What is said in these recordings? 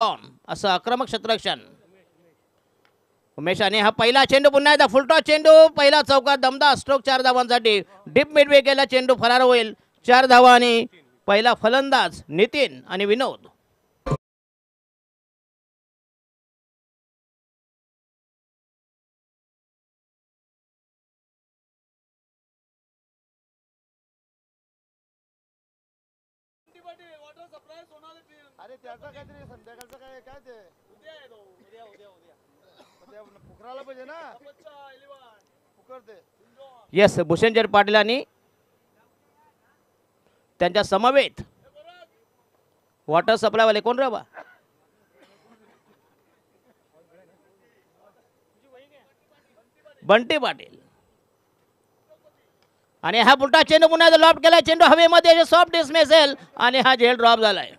असं आक्रमक क्षेत्ररक्षण उमेश. आणि हा पहिला चेंडू पुन्हा एकदा फुलटॉस चेंडू पहिला चौकात दमदार स्ट्रोक 4 धावांसाठी. डीप मिडवे केला चेंडू फरार होईल 4 धावा. आणि पहिला फलंदाज नितीन आणि विनोद. अरे त्याचा काहीतरी संध्याकाळचं काय काय ते पुकराला पाहिजे ना पुकरते. येस भूषणजर पाटील आणि त्यांच्या समवेत वॉटर सप्लाय वाले कोण रे बा बंटी पाटील. आणि हा पुलटा चेंडू पुन्हा लॉफ्ट केला चेंडू हवेमध्ये सॉफ्ट डिसमिसल आणि हा झेल ड्रॉप झालाय.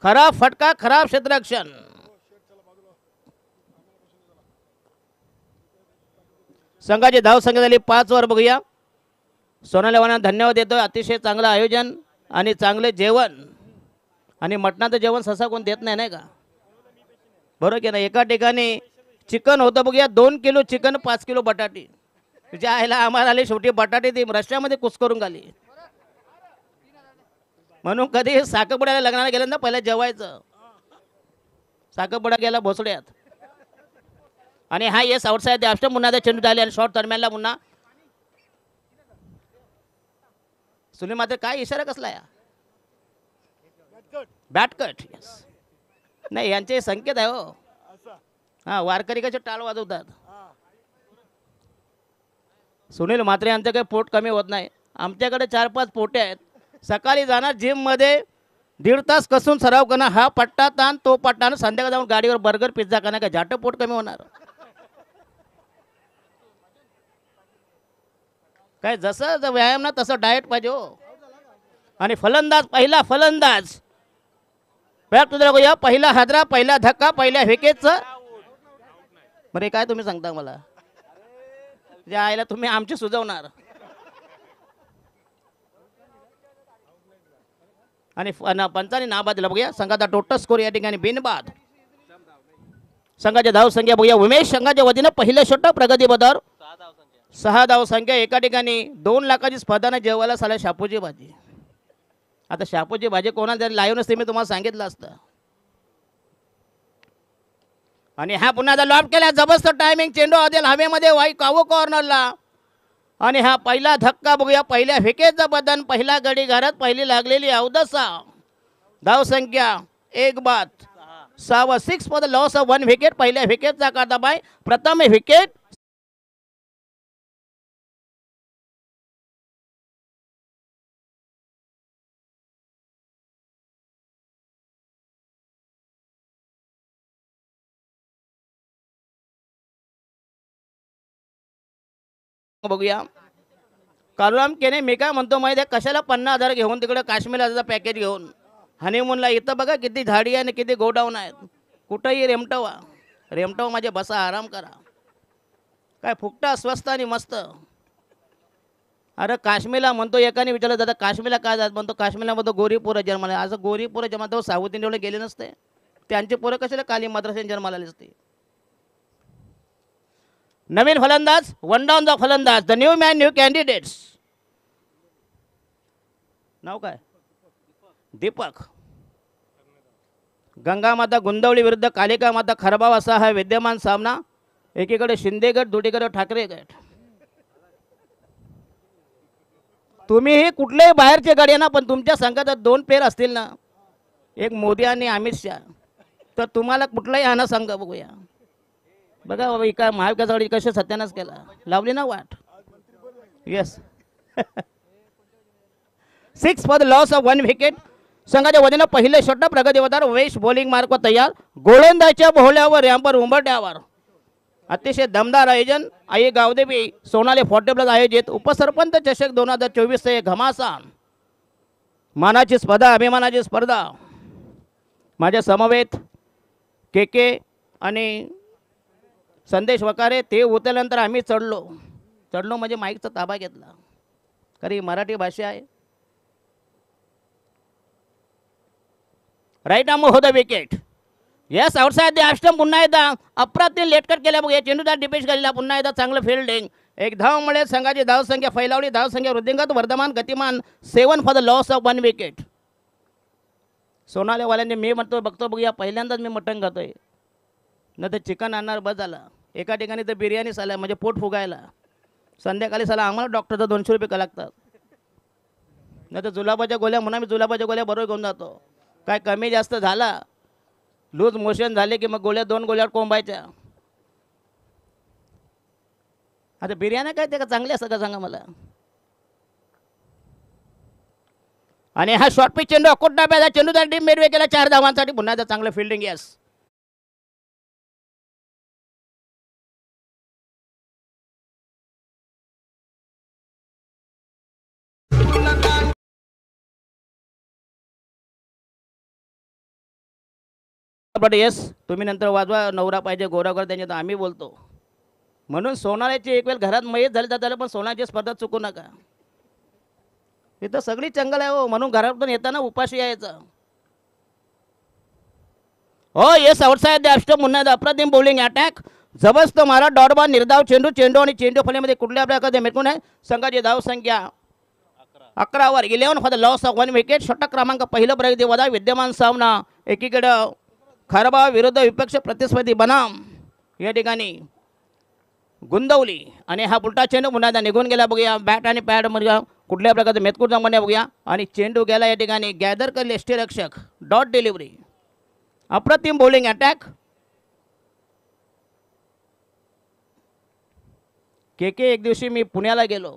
खराब फटका खराब क्षेत्ररक्षण. संघाची धाव संख्या झाली 5 वर. बघूया सोनाली वाहनांना धन्यवाद देतो. अतिशय चांगलं आयोजन आणि चांगले जेवण. आणि मटणाचं जेवण सहसा कोण देत नाही का बरोबर की ना. एका ठिकाणी चिकन होतं बघूया 2 किलो चिकन 5 किलो बटाटी. तुझ्या आईला आम्हाला आली शेवटी बटाटे ती रश्श्यामध्ये कुस करून घाली. म्हणून कधी साखरपुड्याला लग्नाला गेलं ना पहिला जेवायचं. साखरपुडा गेला भोसड्यात. आणि हा येस आउटसाइड अष्टम पुन्हा चेंडू झाले आणि शॉर्ट दरम्यानला पुन्हा सुनील मात्र काय इशारा कसला या बॅटकट. येस नाही यांचे संकेत आहे हो. हा वारकरी कसे टाळ वाजवतात. सुनील म्हात्रे यांचं काही पोट कमी होत नाही. आमच्याकडे 4-5 पोटे आहेत. सकाळी जाणार जिममध्ये 1.5 तास कसून सराव करणार. हा पट्टा ताण तो पट्टा संध्याकाळी जाऊन गाडीवर बर्गर पिझ्झा खाणार का झाट पोट कमी होणार काय. जसं व्यायाम ना तसं डाएट पाहिजे हो. आणि फलंदाज पहिला फलंदाज बॅक टू द पहिला हादरा पहिला धक्का पहिल्या विकेटचं. बरे काय तुम्ही सांगता मला ज्या आईला तुम्ही आमची सुचवणार. आणि पंचाने नाबाद दिला बघूया. संघाचा टोटल स्कोर या ठिकाणी बिनबाद. संघाच्या धाव संख्या बघूया. उमेश संघाच्या वतीनं पहिलं षटक प्रगती बदर 6 धाव संख्या. एका ठिकाणी 2 लाखाची स्पर्धाने जेवायला साला शापूची भाजी. आता शापूची भाजी कोणाला जरी लाईव्ह नसते मी तुम्हाला सांगितलं असतं. आणि हा पुन्हा लॉफ्ट केला जबरदस्त टायमिंग चेंडू असेल हवेमध्ये वाई कावो कॉर्नरला. आणि हा पहिला धक्का बघूया पहिल्या विकेटचा बदन पहिला गडी घरात पहिली लागलेली अवदसा. धाव संख्या 1 बाद 6 6 for the loss of 1 wicket. पहिल्या विकेटचा काढता बाय प्रथम विकेट. बघूया कालुराम केने मी काय म्हणतो माहिती आहे कशाला 50,000 घेऊन तिकडे काश्मीरला पॅकेज घेऊन हनीमूनला. इथं बघा किती झाडी आहे आणि किती गोडाऊन आहेत. कुठंही रेमटवा रेमटवा माझे बसा आराम करा. काय फुकटा स्वस्त आणि मस्त. अरे काश्मीरला म्हणतो एकाने विचारलं दादा काश्मीरला काय जात म्हणतो काश्मीरला म्हणतो गोरी पोरं जन्माला. असं गोरी पोरं जन्माला साऊथ इंडियाला गेले नसते. त्यांचे पोरं कशाला काली मद्रासीने जन्माला आले असते. नवीन फलंदाज वन डाऊन द फलंदाज the new man new candidates. नाव काय दीपक. गंगा माता गुंदवली विरुद्ध कालिका माता खरबाव असा हा विद्यमान सामना. एकीकडे शिंदे गट दुसरीकडे ठाकरे गट. तुम्हीही कुठल्याही बाहेरचे गाडी ना पण तुमच्या संघात 2 पेर असतील ना एक मोदी आणि अमित शहा तर तुम्हाला कुठलाही आणा सांगा बघूया. बघा बाबा काय महाविकास आघाडी कशी सत्यानाश केला लावली ना वाट. Yes 6 for the loss of 1 wicket. संघाच्या वतीनं पहिले षटक प्रगती वदार वेश बॉलिंग मार्क तयार. गोलंदाजच्या बोहल्यावर रॅम्पर उंबरट्यावर अतिशय दमदार आयोजन. आई गावदेवी सोनाली 40+ आयोजित उपसरपंच चषक 2024 चे घमासान मानाची स्पर्धा अभिमानाची स्पर्धा. माझ्या समवेत के आणि संदेश वकारे ते उतरल्यानंतर आम्ही चढलो म्हणजे माईकचा ताबा घेतला. खरी मराठी भाषा आहे. राईट आर्म हो the wicket. Yes outside the of पुन्हा एकदा अप्रतिम लेटकट केल्या बघूया चेंडूचा डिपेश केलेला पुन्हा एकदा चांगलं फिल्डिंग एक धाव मिळेल संघाची धावसंख्या फैलावली धावसंख्या वृद्धिंगत वर्धमान गतिमान 7 for the loss of 1 wicket सोनालेवाल्यांनी मी म्हणतो बघतो बघूया पहिल्यांदाच मी मटण खातोय न तर चिकन आणणार बस झाला एका ठिकाणी तर बिर्याणी साला म्हणजे पोट फुगायला संध्याकाळी साला आम्हाला डॉक्टरचा 200 रुपये लागतात न तर जुलाबाच्या गोळ्या म्हणून मी जुलाबाच्या गोळ्या बरोबर घेऊन जातो काय कमी जास्त झाला लूज मोशन झाले की मग गोळ्या 2 गोळ्यावर कोंबायच्या आता बिर्याणी काय ते का चांगली असतं का सांगा मला आणि हा शॉर्ट पिच चेंडू अकोट डाब्याचा चेंडूचा टीम मेडवे केला 4 धावांसाठी पुन्हा एकदा चांगलं फिल्डिंग यस बट येस तुम्ही नंतर वाजवा नवरा पाहिजे गोरागर त्यांच्यात आम्ही बोलतो म्हणून सोनाळ्याची एक वेळ घरात मयत झाली तर झालं पण सोनाची स्पर्धा चुकू नका इथं सगळी चंगल आहे हो म्हणून घरातून येताना उपाशी यायचं हो येस आउटसाइड द ऑफ पुन्हा अप्रतिम बॉलिंग अटॅक जबरदस्त मारा डॉट बॉल निर्धाव चेंडू आणि चेंडू फलीमध्ये कुठल्या प्रकारचे मेटकून आहे संघाची धावसंख्या 11 वर 11 for the loss of 1 wicket षटक क्रमांक पहिलं प्रगती वदा विद्यमान सामना एकीकडं खारबाव विरुद्ध विपक्ष प्रतिस्पर्धी बनाम या ठिकाणी गुंदवली आणि हा उलटा चेंडू पुन्हा निघून गेला बघूया बॅट आणि पॅड मध्ये कुठल्या प्रकारचं मेतकूर जमण्या बघूया आणि चेंडू गेला या ठिकाणी गॅदर करले यष्टीरक्षक डॉट डिलिव्हरी अप्रतिम बॉलिंग अटॅक के एक दिवशी मी पुण्याला गेलो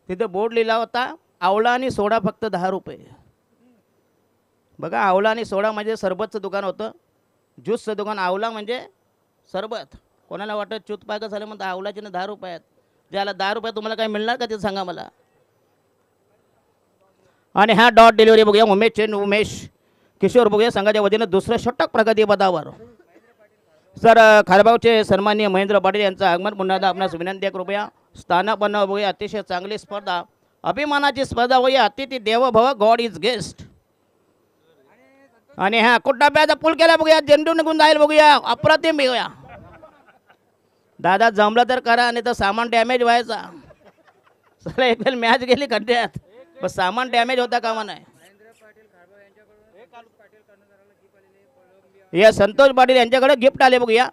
तिथे बोर्ड लिहिला होता आवळा आणि सोडा फक्त 10 रुपये बघा आवळा आणि सोडा म्हणजे सरबतचं दुकान होतं ज्यूसचं दुकान आवळा म्हणजे सरबत कोणाला वाटत चूत पाक झालं म्हणतं आवळाचे ना 10 रुपयात ज्याला 10 रुपये तुम्हाला काय मिळणार का ते सांगा मला आणि हा डॉट डिलिव्हरी बघूया उमेश किशोर बघूया संघाच्या वतीनं दुसरं षटक प्रगती पदावर सर खारबावचे सन्माननीय महेंद्र पाटील यांचं आगमन पुन्हा एकदा आपणास विनंती आहे कृपया स्थानापन्न बघूया अतिशय चांगली स्पर्धा अभिमानाची स्पर्धा होऊया अतिथी देव भव गॉड इज गेस्ट आणि हा कुट्टाप्याचा पूल केला बघूया चेंडू निघून जाईल बघूया अप्रतिम बघूया दादा जमलं तर करा नाही तर सामान डॅमेज व्हायचा सर एक वेळ मॅच गेली खड्ड्यात पण सामान डॅमेज होता कामा नाही यस संतोष पाटील यांच्याकडे गिफ्ट आले बघूया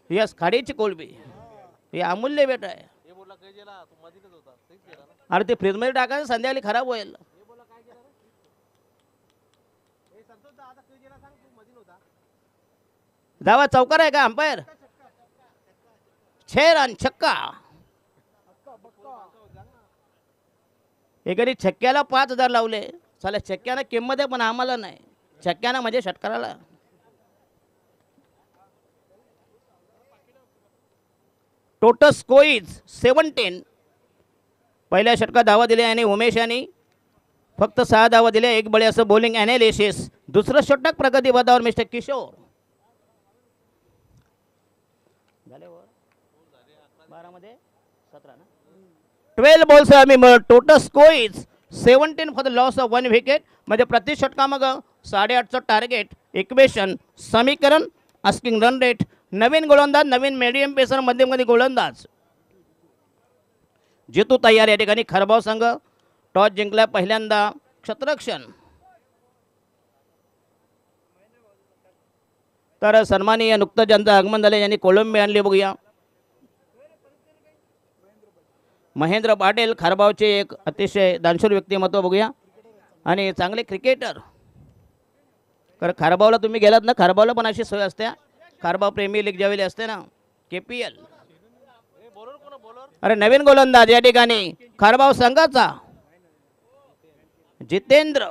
यस खाडीची कोलबी हे अमूल्य भेट आहे अरे ते फ्रीजमध्ये टाकायचं संध्याकाळी खराब होईल धावा चौकार आहे का अंपायर 6 रन छक्का एखादी छक्क्याला 5,000 लावले साला छक्क्यानं किंमत आहे पण आम्हाला नाही छक्क्यानं म्हणजे षटकाराला टोटल स्कोईज 17 पहिल्या षटकात धावा दिल्या आणि उमेश यांनी फक्त 6 धावा दिल्या एक बळी असं बॉलिंग ॲनालिसिस दुसरं षटक प्रगती पदावर मिस्टर किशोर 12 बॉल्स आम्ही total score is 17 for the loss of 1 wicket म्हणजे प्रति षटकामागं 8.5चं टार्गेट इक्वेशन समीकरण आस्किंग रन रेट नवीन गोलंदाज नवीन मीडियम पेसर मध्यमगती गोलंदाज जितू तयार या ठिकाणी खरबाव संघ टॉस जिंकला पहिल्यांदा क्षेत्ररक्षण तर सन्माननीय नुकतंच ज्यांचं आगमन झाले यांनी कोलंबी आणली बघूया महेंद्र पाटील खरबावचे एक अतिशय दानशूर व्यक्तिमत्व बघूया आणि चांगले क्रिकेटर कारण खारबावला तुम्ही गेलात ना खारबावला पण अशी सोय असते खारबाव प्रेमी लीग ज्यावेळी असते ना KPL अरे नवीन गोलंदाज या ठिकाणी खारबाव संघाचा जितेंद्र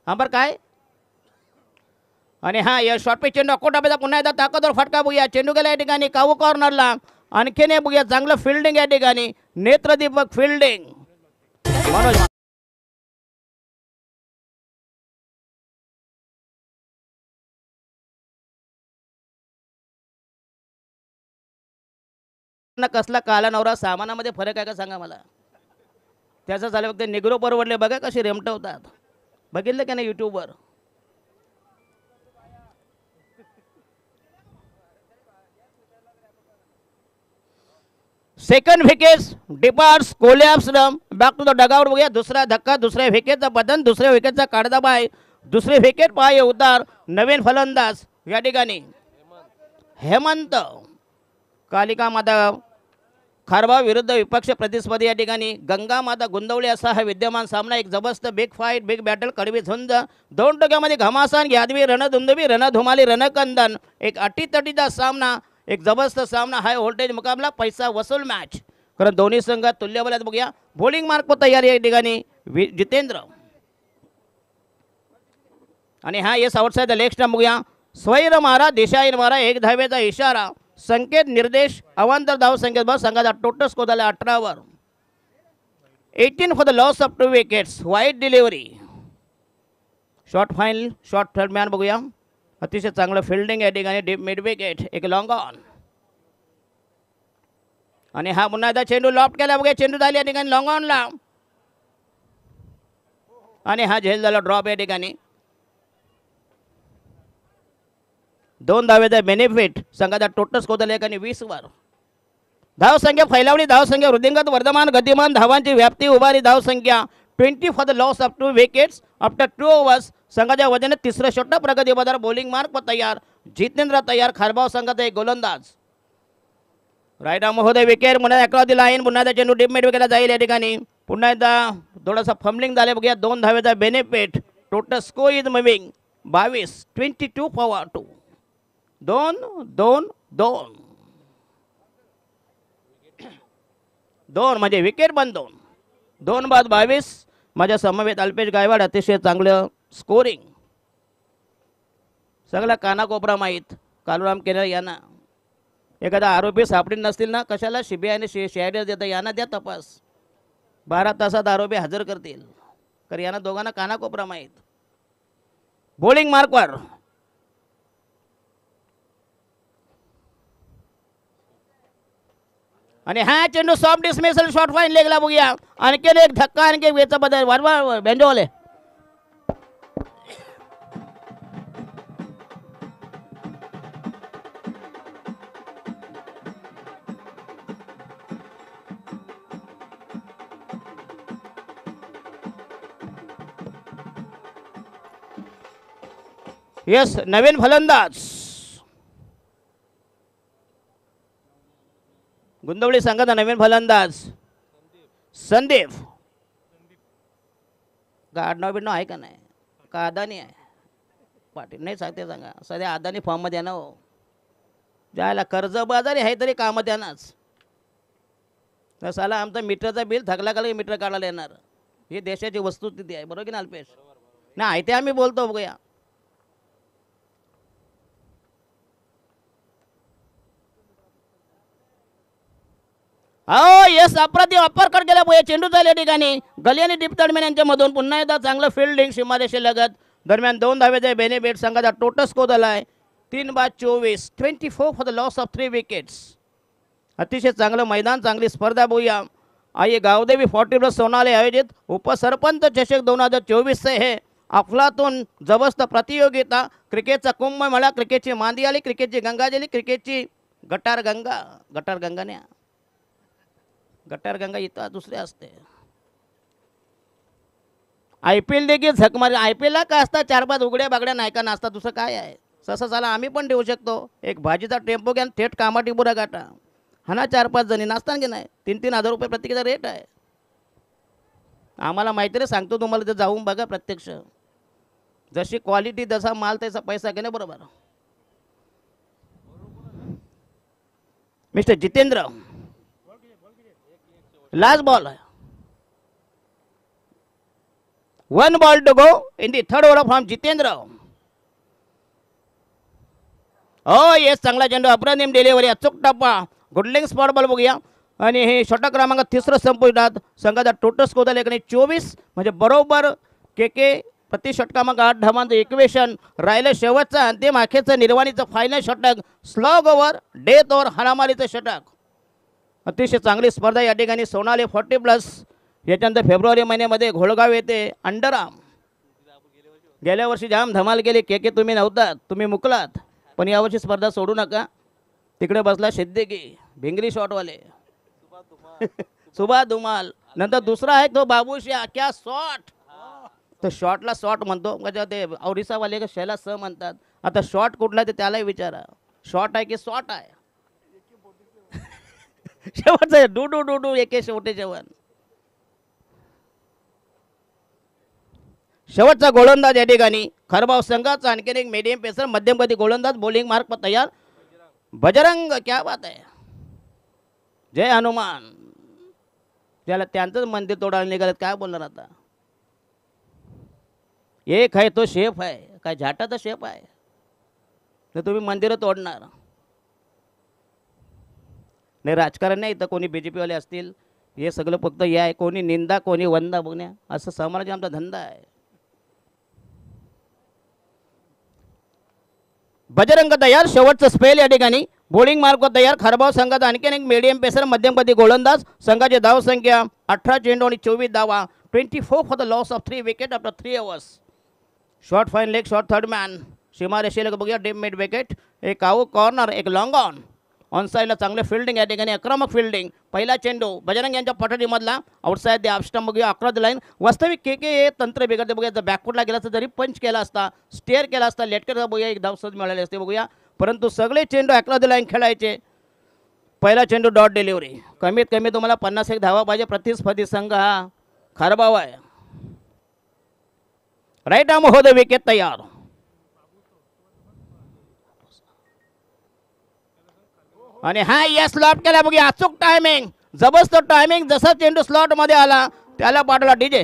हा बरं काय आणि हा या शॉर्ट पिच चेंडू अकोटापेचा पुन्हा एकदा ताकदवर फटका बघूया चेंडू गेला या ठिकाणी कावू कॉर्नरला आणखीन हे बघूया चांगलं फिल्डिंग या ठिकाणी नेत्रदीपक फिल्डिंग मनोज कसला काला नवरा सामानामध्ये फरक आहे का सांगा मला त्याचं झालं फक्त निग्रो परवडले बघा कसे रेमटवतात बघितलं का नाही यूट्यूबवर. Second wicket departs collapse back to the dugout. बघूया दुसरा धक्का, दुसऱ्या विकेटचा बदन, दुसऱ्या विकेटचा काढदाबा आहे. दुसरे विकेट पाय उतार. नवीन फलंदाज या ठिकाणी हेमंत. कालिका माता खारबा विरुद्ध विपक्ष प्रतिस्पर्धी या ठिकाणी गंगा माता गुंदवली असा हा विद्यमान सामना. एक जबरदस्त बिग फाईट, बिग बॅटल, कडवी झुंज. दोन टोक्यामध्ये घमासान, यादवी, रणधुंदवी, रणधुमाली, रणकंदन. एक अटीतटीचा सामना, एक जबरदस्त सामना, हाय व्होल्टेज मुकाबला, पैसा वसूल मॅच. कारण दोन्ही संघ तुल्यबल आहेत. बघूया बॉलिंग मार्क पर तयारी या ठिकाणी जितेंद्र. आणि हा yes outside the leg stump. बघूया स्वैर मारा, दिशाहीन मारा, एक धावेचा इशारा, संकेत, निर्देश, अवांतर धाव संकेत. बस संघाचा टोटल स्कोर झाला 18 वर. 18 for the loss of 2 wickets. वाईट delivery. Short fine, short third man. बघूया अतिशय चांगलं फिल्डिंग या ठिकाणी. डीप मिड विकेट, एक लॉंग ऑन. आणि हा पुन्हा एकदा चेंडू लॉफ्ट केला. बघा चेंडू झाली या ठिकाणी लॉंग ऑनला. आणि हा झेल झाला ड्रॉप या ठिकाणी. 2 धावेचा बेनिफिट. संघाचा टोटल स्कोर झाला एकाने 20 वर. धावसंख्या फैलावली, धावसंख्या वृद्धिंगत, वर्धमान, गतिमान, धावांची व्याप्ती, उभारी, धावसंख्या 20 for the loss of 2 wickets after 2 overs. संघाच्या वजने तिसरं षटक प्रगती बदल. बॉलिंग मार्क पर तयार. जितेंद्र तयार. खारबाव संघाचा एक गोलंदाज. राईट आर्म महोदय विकेट. पुन्हा अक्रॉस द लाईन. पुन्हा एकदा चेंडू डीप मिड विकेटला जाईल या ठिकाणी. पुन्हा एकदा थोडासा फंबलिंग झाले. बघूया 2 धावेचा benefit. Total score is moving 22. 22 for 2. 2 म्हणजे विकेट बंद. 2 बाद 22. माझ्या समवेत अल्पेश गायवाड. अतिशय चांगलं स्कोरिंग. सगळा कानाकोपरा माहीत. कालुराम केनर यांना एखादा आरोपी सापडी नसतील ना, कशाला सीबीआयने शेअर देतं. यांना द्या तपास. 12 तासात आरोपी हजर करतील. तर यांना दोघांना कानाकोपरा माहीत. बॉलिंग मार्कवर आणि हा चेंडू सॉफ्ट डिसमिसल. शॉर्ट फाईन लेगला. बघूया आणखी एक धक्का, आणखी एक वेचा बदल. वारंवार बेंजोले. येस नवीन फलंदाज गुंदवली संघाचा नवीन फलंदाज संदीप. का आडनाव बिडनाव आहे का नाही? का अदानी आहे? पाटील नाही सांगते सांगा. सध्या अदानी फॉर्ममध्ये आहे ना हो. ज्याला कर्जबाजारी आहे तरी कामात येणारच. तर साला आमचा मीटरचा बिल थकला का मीटर काढायला येणार. ही देशाची वस्तुस्थिती आहे. बरोबर की ना अल्पेश? नाही ते आम्ही बोलतो. बघूया हो येस अप्रतिम अप्पर कट गेला. बघूया चेंडू झाल्या ठिकाणी गली आणि डीप तडमेन यांच्यामधून पुन्हा एकदा चांगलं फिल्डिंग सीमारेषे लगत. दरम्यान 2 धावेचे बेनिफिट. संघाचा टोटल स्कोर झाला आहे 3 बाद 24. 24 for the loss of 3 wickets. अतिशय चांगलं मैदान, चांगली स्पर्धा. बघूया आई गावदेवी 40+ सोनाले आयोजित उपसरपंच चषक 2024 हे अफलातून जबरदस्त प्रतियोगिता. क्रिकेटचा कुंभमेळा, क्रिकेटची मांदी आली, क्रिकेटची गंगाजली, क्रिकेटची गटार गंगा इथं दुसरे असते. IPL देखील झक मारे. IPL ला काय असतात 4-5 उघड्या बागड्या नायका नाचतात. दुसरं काय आहे? ससा साला आम्ही पण ठेवू शकतो. एक भाजीचा टेम्पो घ्या थेट कामाटीपुरा गाठा. हा ना 4-5 जणी नाचतात की नाही. 3-3 हजार रुपये प्रत्येकाचा रेट आहे. आम्हाला माहिती रे, सांगतो तुम्हाला. ते जाऊन बघा प्रत्यक्ष. जशी क्वालिटी जसा माल तसा पैसा की नाही. बरोबर mister Jitendra. Last ball. 1 ball to go in the third over from Jitendra. हो येस चांगला चेंडू, अप्रतिम डिलिव्हरी, अचूक टप्पा, गुडलिंग स्पॉट बॉल. बघूया आणि हे षटक क्रमांक 3 संपुष्टात. संघाचा टोटल स्कोर झाला 24. म्हणजे बरोबर के प्रति षटकामांक 8 धावांचं इक्वेशन राहिलं. शेवटचा अंतिम अखेरचं निर्वाणीचं फायनल षटक. स्लॉग ओव्हर, डेथ ओव्हर, हाणामारीचं षटक. अतिशय चांगली स्पर्धा या ठिकाणी. सोनाली 40+. याच्यानंतर फेब्रुवारी महिन्यामध्ये घोळगाव येथे अंडरआर्म गेल्या वर्षी जाम धमाल केली. के तुम्ही नव्हतात, तुम्ही मुकलात. पण यावर्षी स्पर्धा सोडू नका. तिकडे बसला सिद्दीकी भिंगरी शॉटवाले सुभा धुमाल. नंतर दुसरा आहे तो बाबूशा. क्या शॉट. तो शॉटला शॉट म्हणतो. म्हणजे ते ओरिसावाले का शैला स म्हणतात. आता शॉट कुठला ते त्यालाही विचारा. शॉट आहे की शॉट आहे. शेवटचं डू डू डू डू एके शेवटे जेवण. शेवटचा गोलंदाज या ठिकाणी खरबाव संघाचा आणखीन एक मीडियम पेसर मध्यमगती गोलंदाज बॉलिंग मार्क पर तयार बजरंग. क्या बात आहे. जय हनुमान. त्याला त्यांचंच मंदिर तोडायला निघालं काय बोलणार आता. एक आहे तो शेफ आहे काय झाटाचा शेफ आहे तर तुम्ही मंदिरं तोडणार नाही. राजकारण नाही तर कोणी BJP वाले असतील हे सगळं फक्त हे आहे. कोणी निंदा कोणी वंदा बघण्या असं समाज आमचा धंदा आहे. बजरंग तयार. शेवटचं स्पेल या ठिकाणी बॉलिंग मार्क तयार. खरबाव संघाचा आणखीन एक मीडियम पेसर मध्यमगती गोलंदाज. संघाची धाव संख्या 18 चेंडू आणि 24 धावा. 24 for the loss of 3 wicket after 3 overs. Short fine leg short third man. सीमारेषेला बघूया डीप मिड विकेट. एक आऊ कॉर्नर एक लॉंग ऑन. ऑन साईडला चांगले फिल्डिंग या ठिकाणी आक्रमक फिल्डिंग. पहिला चेंडू बजरंग यांच्या पठारीमधला आउटसाईड द ऑफ स्टंप बघूया अक्रॉस द लाईन. वास्तविक के तंत्र बिघडते बघूया. जर बॅकफुटला गेला तर जरी पंच केला असता स्टेअर केला असता लेटकर बघूया एक धाव सहज मिळाली असते बघूया. परंतु सगळे चेंडू अक्रॉस द लाईन खेळायचे. पहिला चेंडू डॉट डिलिव्हरी. कमीत कमी तुम्हाला 51 धावा पाहिजे. प्रतिस्पर्धी संघ हा खारबाव आहे. राईट आर्म हो द विकेट तयार. आणि हा या स्लॉट केला बघूया. अचूक टायमिंग जबरदस्त टायमिंग. जसा चेंडू स्लॉट मध्ये आला त्याला पाठवला डीजे.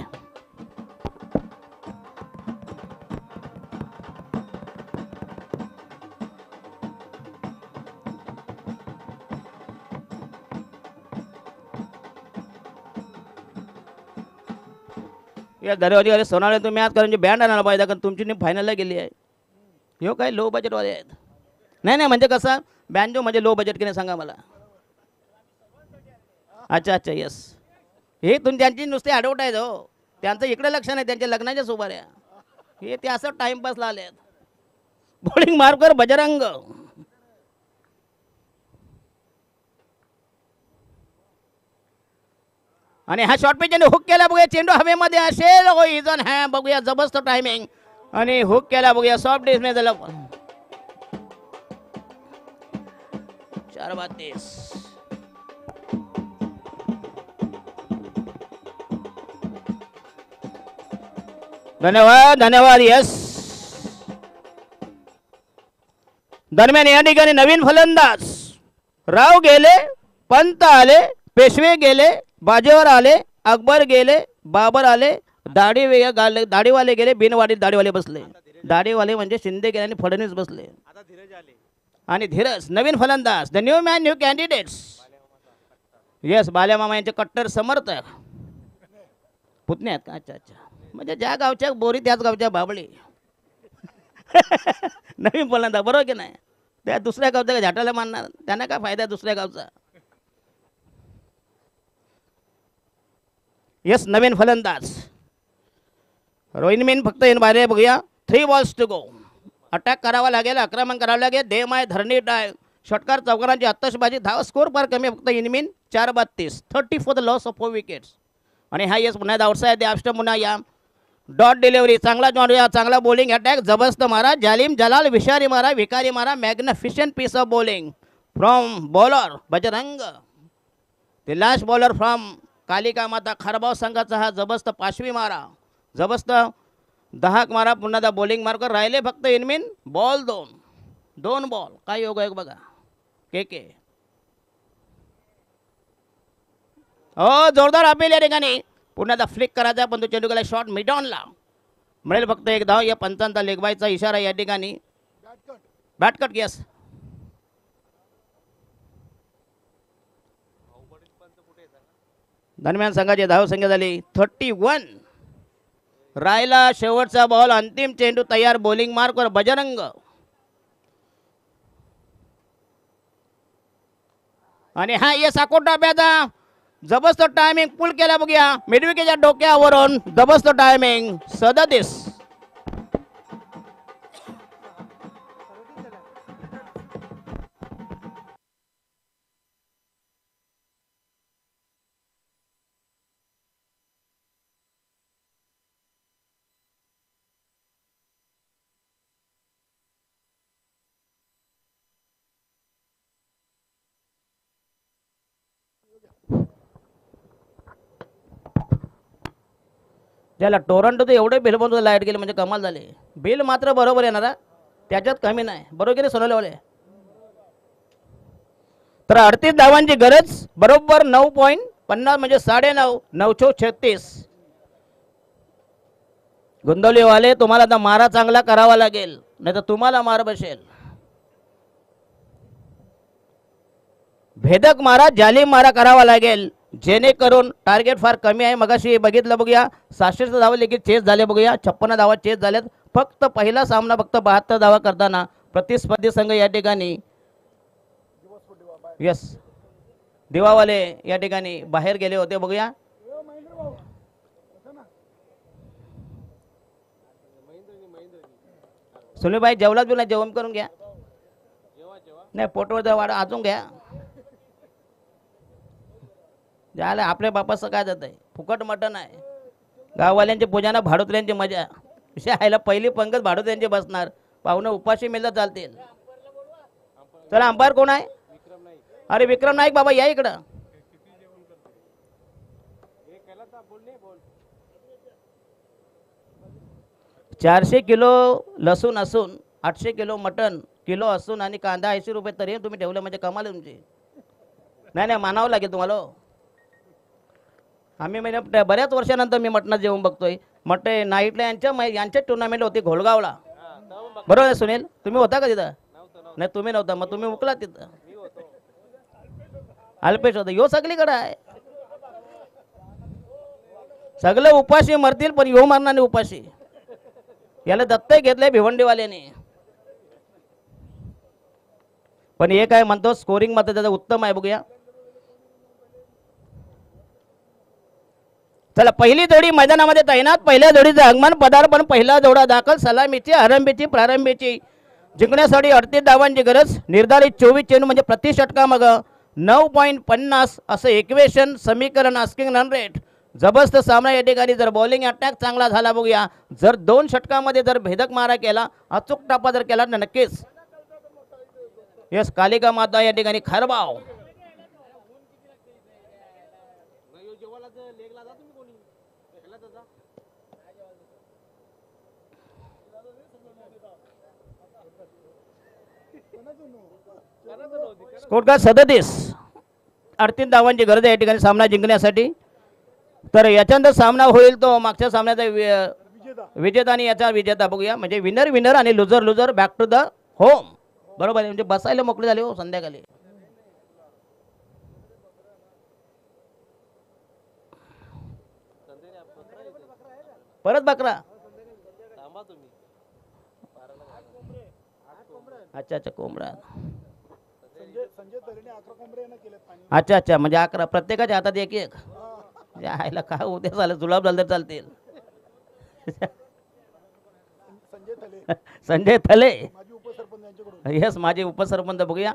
या दरवाजे वाले सोनाळे तुम्ही आज कारण बँड आणायला पाहिजे कारण तुमची टीम फायनलला गेली आहे. ह्यो काय लो बजेटवाले आहेत. नाही म्हणजे कसं बँजो म्हणजे लो बजेट की नाही सांगा मला. अच्छा येस. हे त्यांची नुसते ॲडव्हर्टाईज हो. त्यांचं इकडे लक्ष नाही. त्यांच्या लग्नाच्या सुपाऱ्या हे ते असं टाइमपासला आले आहेत. Bowling marker Bajrang. आणि हा शॉर्ट पिच हुक केला बघूया. चेंडू हवेमध्ये असेल हो इजन है बघूया. जबरदस्त टायमिंग आणि हुक केला बघूया. सॉफ्ट डिस्प्ले झाला. 4-32. धन्यवाद यस. दरम्यान या ठिकाणी नवीन फलंदाज राव गेले पंत आले पेशवे गेले बाजेवर आले अकबर गेले बाबर आले दाढीवाले गेले बिनवाडी दाढीवाले बसले. दाढीवाले म्हणजे शिंदे गेले आणि फडणवीस बसले. आणि धीरज नवीन फलंदाज the new man new candidates. Yes Balya मामा यांचे कट्टर समर्थक पुतणे आहेत का. अच्छा म्हणजे ज्या गावच्या बोरी त्याच गावच्या बाबळी. नवीन फलंदाज बरोबर की नाही. त्या दुसऱ्या गावचा झाटाला मानणार त्यांना काय फायदा दुसऱ्या गावचा. येस नवीन फलंदाज रोहित मीन फक्त इन बाहेर बघूया. 3 बॉल्स टू गो. अटॅक करावा लागेल आक्रमण करावं लागेल. देम आहे धरणी डाय षटकार चौकारांची आत्ताशबाजी. धाव स्कोर पार कमी फक्त इनमीन 4-32. 30 for the loss of 4 wickets. आणि हा येस पुन्हा आउटसाईड ऑफ पुन्हा या डॉट डिलिव्हरी. चांगला जॉन चांगला बॉलिंग अटॅक जबरदस्त मारा. जालिम जलाल विषारी मारा विकारी मारा. Magnificent piece of bowling from bowler Bajrang. The last bowler from Kalika Mata Kharbav संघाचा हा जबरदस्त पाशवी मारा. जबरदस्त 10 मारा. पुन्हा दा बॉलिंग मार्कर राहिले फक्त इनमीन बॉल 2 बॉल. काय योग आहे बघा. के हो जोरदार अपील या ठिकाणी. पुन्हा दा फ्लिक करायचा पण तो चेंडू गेला शॉट मिड ऑनला. मिळेल फक्त एक धाव. या पंचांचा लेगबायचा इशारा या ठिकाणी. बॅटकट यस. दरम्यान संघाची धाव संख्या झाली 31. राहिला शेवटचा बॉल. अंतिम चेंडू तयार. बॉलिंग मार्कवर बजरंग. आणि हा ये साकोट डाब्याचा जबरदस्त टायमिंग पुल केला बघूया. मिडविकेच्या डोक्यावरून जबरदस्त टायमिंग 37. त्याला टोरंटो तर एवढे बिल बनवून लाईट गेले म्हणजे कमाल झाले. बिल मात्र बरोबर येणार हा. त्याच्यात कमी नाही. बरोबर की नाही सोनवलेवाले? तर 38 धावांची गरज, बरोबर 9.50 म्हणजे 9.5 936. गोंदवलीवाले तुम्हाला आता मारा चांगला करावा लागेल, नाही तर तुम्हाला मार बसेल. भेदक मारा, जाली मारा करावा लागेल, जेणेकरून टार्गेट फार कमी आहे. मगाशी बघितलं बघूया, 600 धावा लगेच चेस झाले बघूया, 56 धावा चेस झाल्यात. फक्त पहिला सामना फक्त 72 धावा करताना प्रतिस्पर्धी संघ या ठिकाणी यस दिवावाले या ठिकाणी बाहेर गेले होते बघूया. सुनीलभाई जेवलाच बी नाही, जेवण करून घ्या. नाही पोटवर वाढ अजून घ्या. झालं आपल्या बापाचं काय जात आहे, फुकट मटण आहे. गाववाल्यांची पूजाना भाडोत्र्यांची मजा. विषय आयला पहिली पंगत भाडोत्र्यांची बसणार, पाहुणे उपाशी मिळत चालतील. चला अंपायर कोण आहे? अरे विक्रम नाईक बाबा या इकडं. ₹400 किलो लसूण असून 800 किलो मटण किलो असून आणि कांदा 80 रुपये तरी तुम्ही ठेवले म्हणजे कमाल आहे तुमची. नाही नाही मानावं लागेल तुम्हाला. आम्ही म्हणजे बऱ्याच वर्षानंतर मी मटणात जेवण बघतोय. मटे नाईटला यांच्या टुर्नामेंट होती घोलगावला, बरोबर आहे सुनील? तुम्ही होता का तिथं? नाही तुम्ही नव्हता, मग तुम्ही मुकला तिथं. अल्पेश होता. यो सगळीकडे आहे. सगळे उपाशी मरतील पण यो मारणार नाही उपाशी. याला दत्तक घेतलंय भिवंडीवाल्याने. पण हे काय म्हणतो, स्कोरिंग मात्र त्याचा उत्तम आहे बघूया. चला पहिली जोडी मैदानामध्ये तैनात. पहिल्या जोडीचं आगमन, पदार्पण, पहिला जोडा दाखल. सलामीची आरंभीची प्रारंभीची जिंकण्यासाठी 38 धावांची गरज. निर्धारित 24 चेंडू म्हणजे प्रति षटका मग 9.50 असं इक्वेशन समीकरण. आस्किंग रन रेट जबरदस्त सामना या ठिकाणी. जर बॉलिंग अटॅक चांगला झाला बघूया, जर 2 षटकामध्ये जर भेदक मारा केला, अचूक टापा जर केला तर नक्कीच यस कालिका माता या ठिकाणी खरबाव. स्कोर का 37. 38 धावांची गरज आहे या ठिकाणी सामना जिंकण्यासाठी. तर याच्यानंतर सामना होईल तो मागच्या सामन्याचा विजेता आणि याचा विजेता बघूया. म्हणजे विनर विनर आणि loser loser back to the home. बरोबर आहे, म्हणजे बसायला मोकळे झाले हो संध्याकाळी. परत बकरा. अच्छा अच्छा कोंबडा. अच्छा अच्छा म्हणजे 11 प्रत्येकाच्या हातात एक एक. यायला काय उद्या झालं जुलाब झालं तर चालतील. संजय थले येस माझे उपसरपंच बघूया.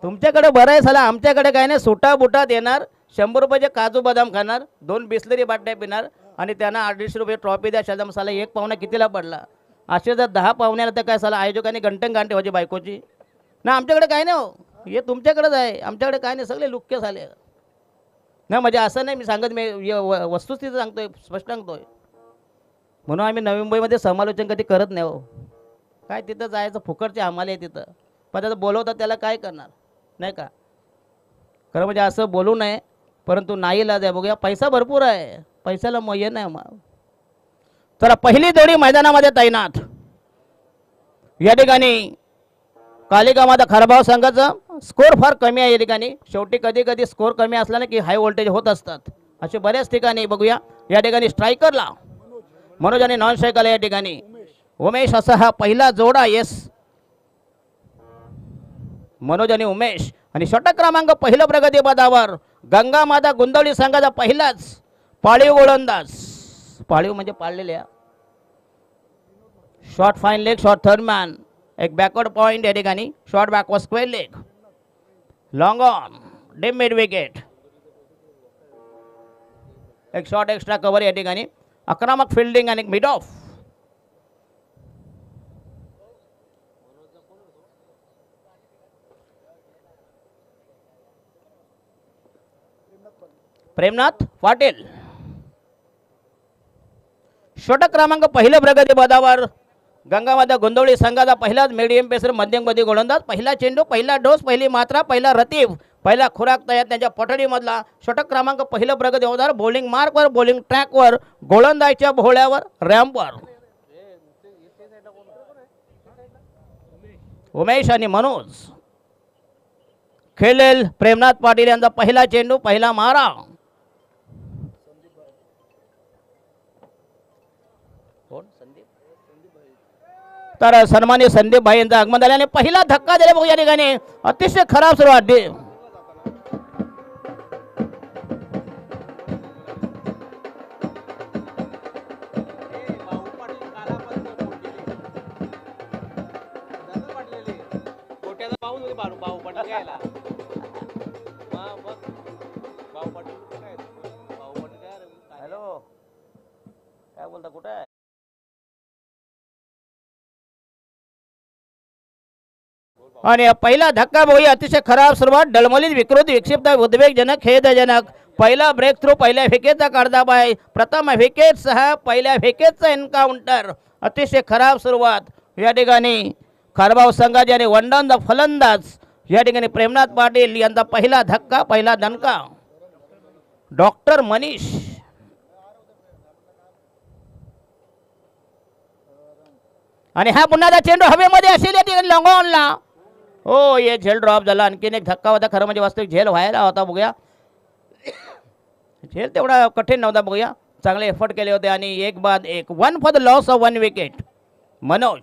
तुमच्याकडे बरं आहे साला, आमच्याकडे काय नाही. सुटा बुटा देणार, 100 रुपयाचे काजू बदाम खाणार, 2 बिस्लरी बाटल्या पिणार आणि त्यांना 250 रुपये ट्रॉफी द्या. शादा मसाला एक पाहुणा कितीला पडला. असे जर 10 पाहुण्याला तर काय साला आयोजकांनी घंटन गांठे व्हायची बायकोची ना. आमच्याकडे काय नाही हो, हे तुमच्याकडेच आहे. आमच्याकडे काय नाही, सगळे लुक्के झाले ना. म्हणजे असं नाही मी सांगत, मी वस्तुस्थिती सांगतोय, स्पष्ट सांगतोय. म्हणून आम्ही नवी मुंबईमध्ये समालोचन कधी करत नाही हो. काय तिथं जायचं फुकटचे आम्हाला आहे तिथं, पण त्याचं बोलवतात त्याला काय करणार नाही का. खरं म्हणजे असं बोलू नये, परंतु नाही लाज आहे बघूया. पैसा भरपूर आहे, पैशाला मय नाही मग. चला पहिली जोडी मैदानामध्ये तैनात. या ठिकाणी कालिका माता खरबाव संघाचा स्कोर फार कमी आहे या ठिकाणी. शेवटी कधी कधी स्कोर कमी असला ना की हाय व्होल्टेज होत असतात, असे बऱ्याच ठिकाणी बघूया. या ठिकाणी स्ट्रायकरला मनोज आणि नॉन स्ट्रायकरला या ठिकाणी उमेश असा हा पहिला जोडा. येस मनोज आणि उमेश. आणि षटक क्रमांक पहिलं प्रगती पदावर गंगा माता गोंदवली संघाचा पहिलाच पाळीव गोलंदाज. पाळीव म्हणजे पाळलेले. Short fine leg, short third man, एक बॅकवर्ड पॉइंट या ठिकाणी. Short backward square leg, long on, dim mid wicket, एक शॉर्ट एक्स्ट्रा कव्हर या ठिकाणी. आक्रमक फिल्डिंग आणि मिड ऑफ. प्रेमनाथ पाटील. षटक क्रमांक पहिल्या प्रगती पदावर गंगामाता गोंदवली संघाचा पहिलाच मीडियम पेसर मध्यमगती गोलंदाज. पहिला चेंडू, पहिला डोस, पहिली मात्रा, पहिला रतीब, पहिला खुराक तयार त्यांच्या पठडीमधला. षटक क्रमांक पहिलं प्रगती पदावर बॉलिंग मार्कवर, बॉलिंग ट्रॅकवर, गोलंदाजच्या भोवळ्यावर, रॅम्पवर उमेश आणि मनोज. खेळेल प्रेमनाथ पाटील यांचा पहिला चेंडू, पहिला मारा. तर सन्मान्य संदीप भाई यांचं आगमन झाल्याने पहिला धक्का दिला बघू या ठिकाणी. अतिशय खराब सुरुवात. हॅलो, काय बोलता, कुठे आहे? आणि पहिला धक्का बघूया. अतिशय खराब सुरुवात. डळमळीत, विकृत, विक्षिप्त, उद्वेगजनक, खेदजनक. पहिला ब्रेक थ्रू, पहिल्या विकेटचा काढता पाय, प्रथम विकेट सह पहिल्या विकेटचा एन्काउंटर. अतिशय खराब सुरुवात या ठिकाणी खारबाव संघाचे आणि वंडांचा फलंदाज या ठिकाणी प्रेमनाथ पाटील यांचा पहिला धक्का, पहिला दणका. डॉक्टर मनीष. आणि हा पुन्हा चेंडू हवेमध्ये असेल या ठिकाणी लॉंगॉनला. हो, ये झेल ड्रॉप झाला. आणखीन एक धक्का होता. खरं म्हणजे वास्तविक झेल व्हायला होता. बघूया, झेल तेवढा कठीण नव्हता. बघूया, चांगले एफर्ट केले होते. आणि एक बाद एक. 1 for the loss of 1 wicket. Manoj.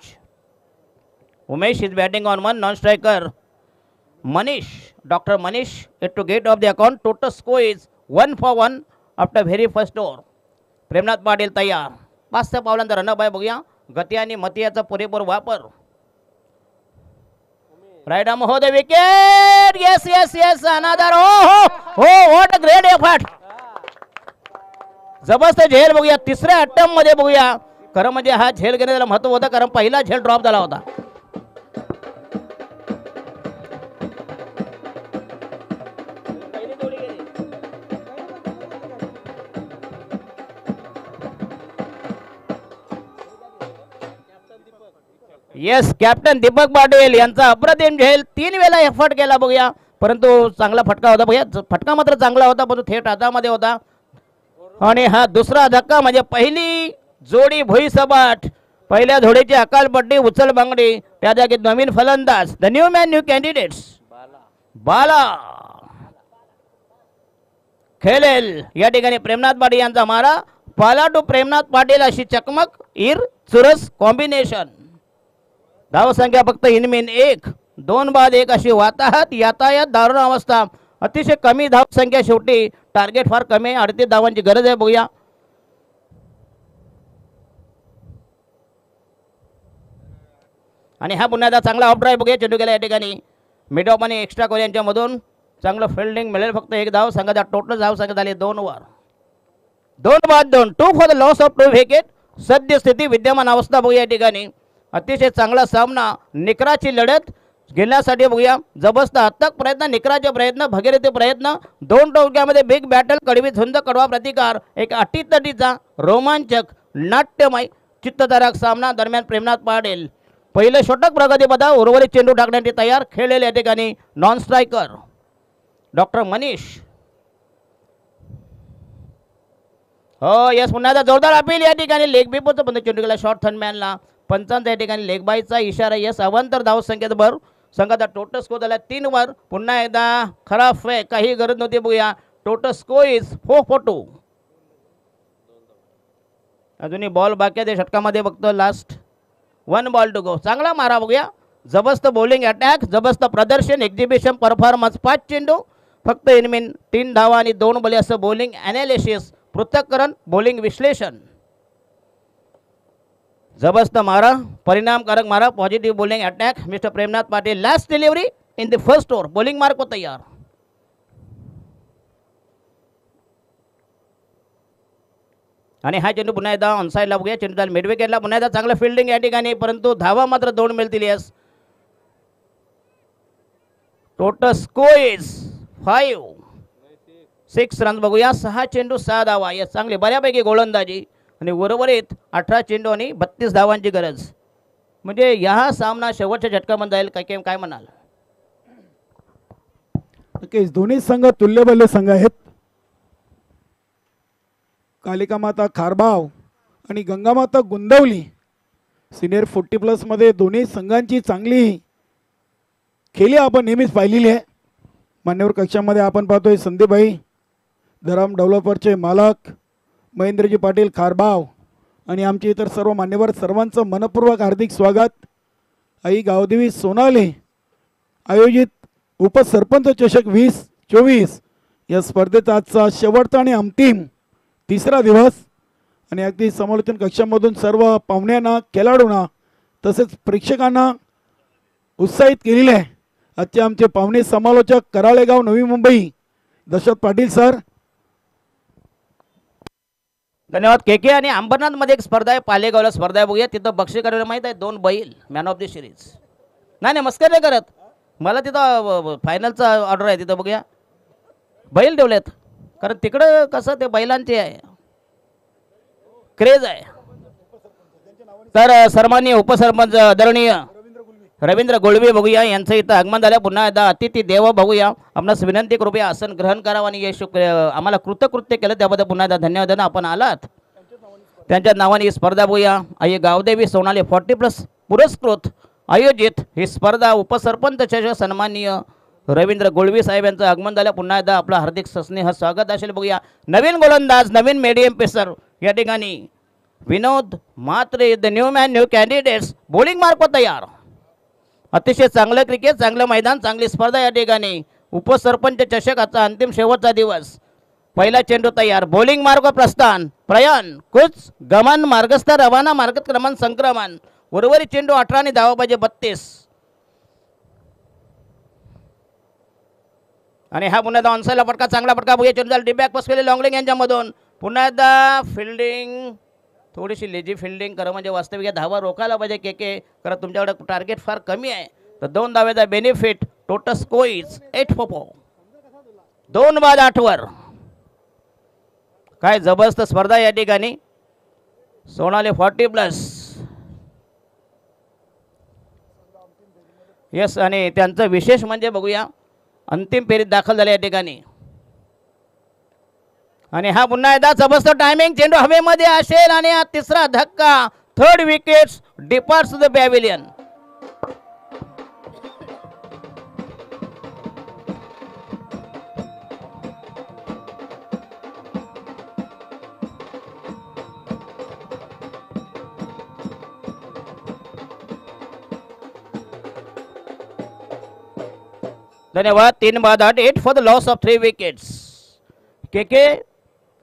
Umesh is batting on 1. Non striker Manish. Doctor Manish it to get off the account. Total score is 1 for 1 after very first over. Premnath Patil तयार. 5 पावलांचा रनअप आहे. बघूया, गती आणि मती याचा पुरेपूर वापर. राईट आर्म हो the wicket. Yes yes yes, अनादर. हो हो हो, व्हॉट अ ग्रेट एफर्ट. जबरदस्त झेल. बघूया, तिसऱ्या अटेम्प्ट मध्ये बघूया. खरं म्हणजे हा झेल घेण्याला महत्व होतं, कारण पहिला झेल ड्रॉप झाला होता. येस, कॅप्टन दीपक पाटील यांचा अप्रतिम झेल. 3 वेळा एफर्ट केला. बघूया, परंतु चांगला फटका होता. बघूया, फटका मात्र चांगला होता, परंतु थेट हातामध्ये होता. आणि हा दुसरा धक्का म्हणजे पहिली जोडी भुई सपाट. पहिल्या धोडीची अकालपट्टी, उचल बांगडी. त्या जागी नवीन फलंदाज, the new man new candidates, Bala खेळेल या ठिकाणी. प्रेमनाथ पाटील यांचा मारा. पाला टू प्रेमनाथ पाटील अशी चकमक. इर चुरस कॉम्बिनेशन. धावसंख्या फक्त इनमिन 1. 2 बाद 1 अशी वाताहत यातायात दारुण अवस्था. अतिशय कमी धावसंख्या. शेवटी टार्गेट फार कमी आहे. 38 धावांची गरज आहे. बघूया, आणि हा पुन्हा चांगला ऑफ ड्राईव्ह. बघूया, चेंडू गेला या ठिकाणी. मिड ऑफ आणि एक्स्ट्रा कोर यांच्यामधून चांगलं फिल्डिंग मिळेल. फक्त 1 धाव. संघाचा टोटल धावसंख्या झाली 2 वर. 2 बाद 2. 2 for the loss of 2 wicket. सद्यस्थिती, विद्यमान अवस्था बघूया या ठिकाणी. अतिशय चांगला सामना. निकराची लढत घेण्यासाठी बघूया. जबरदस्त अथक प्रयत्न, निकराचे प्रयत्न, भगीरथी प्रयत्न. 2 टोक्यामध्ये बिग बॅटल, कडवी झुंज, कडवा प्रतिकार. एक अटीतटीचा रोमांचक नाट्यमय चित्तधारक सामना दरम्यान प्रेमनाथ पाटील पहिलं षटक प्रगतीपदा. उर्वरित चेंडू टाकण्याची तयार. खेळलेले या ठिकाणी नॉन स्ट्रायकर डॉक्टर मनीष. हो, यस, पुन्हा जोरदार अपील या ठिकाणी. लेग बीपचं पण चेंडू गेला शॉर्ट थर्डमॅनला. पंचांचा या ठिकाणी लेग बायचा इशारा. यस, अवांतर धाव संख्येत भर. संघाचा टोटल स्कोर झाला 3 वर. पुन्हा एकदा खराब फे, काही गरज नव्हती. बघूया, टोटल स्कोर इज 4 for 2. अजूनही बॉल बाकी आहे षटकामध्ये. बघतो लास्ट 1 बॉल टू गो. चांगला मारा. बघूया, जबरदस्त बॉलिंग अटॅक, जबरदस्त प्रदर्शन, एक्झिबिशन परफॉर्मन्स. 5 चेंडू फक्त इनमिन 3 धावा आणि 2 बॉल असं बॉलिंग ॲनालिसिस, पृथक्करण, बॉलिंग विश्लेषण. जबरदस्त मारा, परिणामकारक मारा, positive bowling attack. Mister Premnath Patil last delivery in the first over. Bowling mark तयार. आणि हा चेंडू पुन्हा एकदा ऑनसाईडला. बघूया, चेंडू मिड विकेटला. पुन्हा एकदा चांगलं फिल्डिंग या ठिकाणी, परंतु धावा मात्र 2 मिळतील. Yes, total score is 5. 6 runs बघूया. 6 चेंडू 6 धावा. या चांगली बऱ्यापैकी गोलंदाजी आणि उर्वरित 18 चेंडू आणि 32 धावांची गरज. म्हणजे ह्या सामना शेवटच्या झटकामध्ये जाईल. काय म्हणाल? नक्कीच दोन्ही संघ तुल्यबल्य संघ आहेत. कालिका माता खारबाव आणि गंगामाता गुंदवली सिनियर 40+ मध्ये दोन्ही संघांची चांगली खेळी आपण नेहमीच पाहिलेली आहे. मान्यवर कक्षामध्ये आपण पाहतोय संदीपभाई धरम डेव्हलपरचे मालक महेंद्रजी पाटील खारबाव आणि आमचे इतर सर्व मान्यवर सर्वांचं मनपूर्वक हार्दिक स्वागत. आई गावदेवी सोनाली आयोजित उपसरपंच चषक 2024 या स्पर्धेचा आजचा शेवटचा आणि अंतिम तिसरा दिवस आणि अगदी समालोचन कक्षामधून सर्व पाहुण्यांना खेळाडूंना तसेच प्रेक्षकांना उत्साहित केलेले आहे. आजचे आमचे पाहुणे समालोचक कराळेगाव नवी मुंबई दशरथ पाटील सर. धन्यवाद. के आणि अंबरनाथमध्ये एक स्पर्धा आहे. पालेगावला स्पर्धा आहे. बघूया तिथं बक्षीस करायला माहीत आहे. 2 बैल मॅन ऑफ द सिरीज. नाही मस्कर नाही करत. मला तिथं फायनलचा ऑर्डर आहे. तिथं बघूया बैल ठेवलेत. कारण तिकडं कसं ते बैलांचे आहे क्रेज आहे. तर सन्माननीय उपसरपंच आदरणीय रवींद्र गुळवे बघूया यांचं इथं आगमन झालं. पुन्हा एकदा अतिथी देव बघूया. आपणास विनंती कृपया आसन ग्रहण करावं आणि यश आम्हाला कृतकृत्य केलं त्याबद्दल पुन्हा एकदा धन्यवाद. आपण आलात त्यांच्या नावाने ही स्पर्धा बघूया. आई गावदेवी सोनाली 40+ पुरस्कृत आयोजित ही स्पर्धा उपसरपंच चषक सन्माननीय रवींद्र गुळवी साहेब यांचं आगमन झालं. पुन्हा एकदा आपलं हार्दिक स्नेह स्वागत असेल. बघूया नवीन गोलंदाज नवीन मीडियम पेसर या ठिकाणी Vinod Mhatre the new man new candidates bowling मार्फत तयार. अतिशय चांगलं क्रिकेट चांगलं मैदान चांगली स्पर्धा या ठिकाणी उपसरपंच चषकाचा अंतिम शेवटचा दिवस. पहिला चेंडू तयार. बॉलिंग मार्ग प्रस्थान प्रयाण कुच गमन मार्गस्थ रवाना मार्गक्रमण संक्रमण. उर्वरित चेंडू 18 आणि धावा पाहिजे 32. आणि हा पुन्हा एकदा ऑनसाईडला फटका चांगला फटका बघूया. चेंडू झाला डिबॅक पास केले लॉंगलिंग यांच्यामधून. पुन्हा एकदा फिल्डिंग थोडीशी लेजी फिल्डिंग करा म्हणजे वास्तविक धावा रोखायला पाहिजे. के कारण तुमच्याकडे टार्गेट फार कमी आहे. तर 2 धावेचा benefit. Total score is 8 for 4. 2 बाद 8 वर. काय जबरदस्त स्पर्धा या ठिकाणी. सोनाली 40+. यस आणि त्यांचं विशेष म्हणजे बघूया अंतिम फेरीत दाखल झाले या ठिकाणी. आणि हा पुन्हा एकदा जबरदस्त टायमिंग. चेंडू हवेमध्ये असेल आणि हा तिसरा धक्का. 3rd wickets departs the pavilion. धन्यवाद. 3 बाद 8 for the loss of 3 wickets. के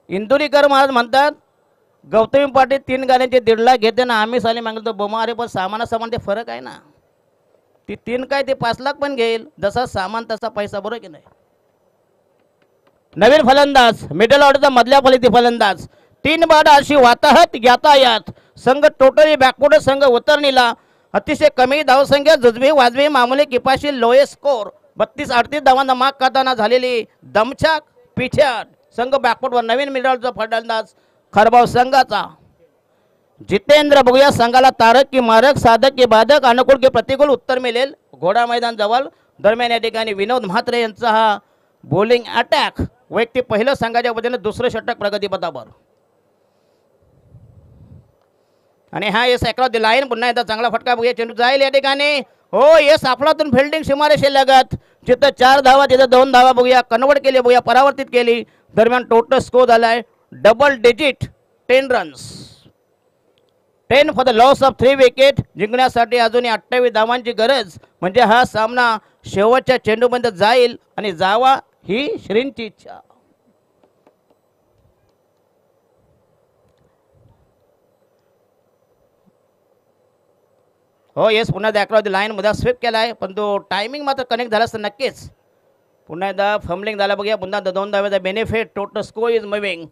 इंदुरीकर महाराज म्हणतात गौतमी पाटील 3 गाड्यांचे 1.5 लाख घेते ना आम्ही साली मागलो तर बोमा. अरे पण सामानासामान ते फरक आहे ना. ती 3 काय ते 5 लाख पण घेईल. जसा सामान तसा पैसा. बरोबर की नाही. नवीन फलंदाज मिडल ऑर्डरचा मधल्या फलीतील फलंदाज. 3 बाद अशी वाताहत यातायात. संघ टोटली बॅकवर्ड संघ उतरणीला. अतिशय कमी धावसंख्या जुजबी वाजवी मामूली किपाशी लोएस्ट स्कोर 32-38 धावांना माग करताना झालेली दमछाक पिछाड. संघ बॅकवर्डवर. नवीन मिडलचा फलंदाज खरबाव संघाचा जितेंद्र बघूया. संघाला तारक की मारक साधक की बाधक अनुकूल की प्रतिकूल उत्तर मिळेल. घोडा मैदान जवळ. दरम्यान या ठिकाणी विनोद म्हात्रे यांचा हा बॉलिंग अटॅक. वैयक्तिक पहिलं संघाच्या वतीने 2रं षटक प्रगतीपथावर. आणि हा येस अक्रॉस द लाईन. पुन्हा एकदा चांगला फटका बघूया. चेंडू जाईल या ठिकाणी. हो येस आपलातून फिल्डिंग सीमारेषे लगत. जिथं 4 धावा तिथं 2 धावा बघूया. कन्वर्ट केली बघूया. परावर्तित केली. दरम्यान टोटल स्कोर झालाय double digit 10 runs. 10 for the loss of 3 wicket. जिंकण्यासाठी अजूनही 28 धावांची गरज. म्हणजे हा सामना शेवटच्या चेंडूपर्यंत जाईल आणि जावा ही श्रींची इच्छा. हो येस पुन्हा एकदा अक्रॉस द लाईन मध्ये स्वीप केला आहे. पण तो टायमिंग मात्र कनेक्ट झाला असतं नक्कीच. पुन्हा एकदा फंबलिंग झाला बघूया. पुन्हा 2 धावेचा benefit. Total score is moving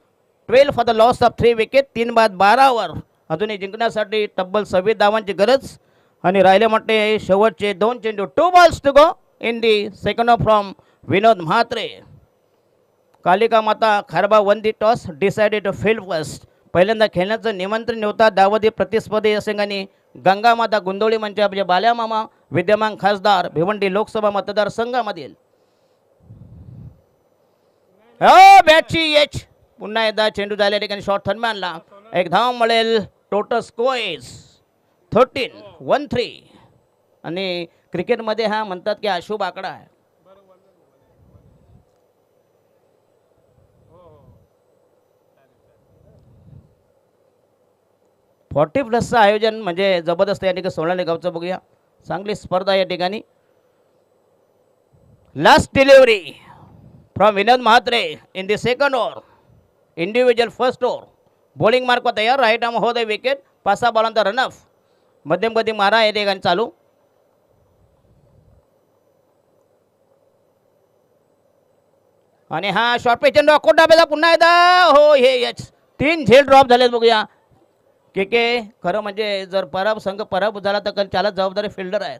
12 for the loss of 3 wicket. 3 बाद 12 वर. अजूनही जिंकण्यासाठी तब्बल 26 धावांची गरज. आणि राहिले म्हटले शेवटचे 2 चेंडू. 2 balls to go in the second of from Vinod Mhatre. Kalika Mata Kharba won the toss decided to field first. पहिल्यांदा खेळण्याचं निमंत्रण नव्हता दावदी प्रतिस्पर्धी संघाने गंगा माता गुंदोळी मंचाचे म्हणजे बाल्या मामा विद्यमान खासदार भिवंडी लोकसभा मतदारसंघामधील बॅटची एच. पुन्हा एकदा चेंडू झाल्या ठिकाणी शॉट थर्मॅनला एक धाव मिळेल. Total score is 13-13. आणि क्रिकेटमध्ये हा म्हणतात की अशुभ आकडा आहे. फोर्टी प्लसचं आयोजन म्हणजे जबरदस्त. या ठिकाणी सोनाली गावचं बघूया. चांगली स्पर्धा या ठिकाणी. Last delivery from Vinod Mhatre in the second over. Individual first over. Bowling mark तयार. राईट आर्म हो द विकेट. 5 बॉलांचा रनअप. मध्यम गती मारा या ठिकाणी चालू. आणि हा शॉर्ट पे चेंडू अकोट डाब्याचा पुन्हा एकदा हो हे यच 3 झेल ड्रॉप झालेत बघूया. के खरं म्हणजे जर संघ पराभूत झाला तर त्याला जबाबदारी फिल्डर आहेत.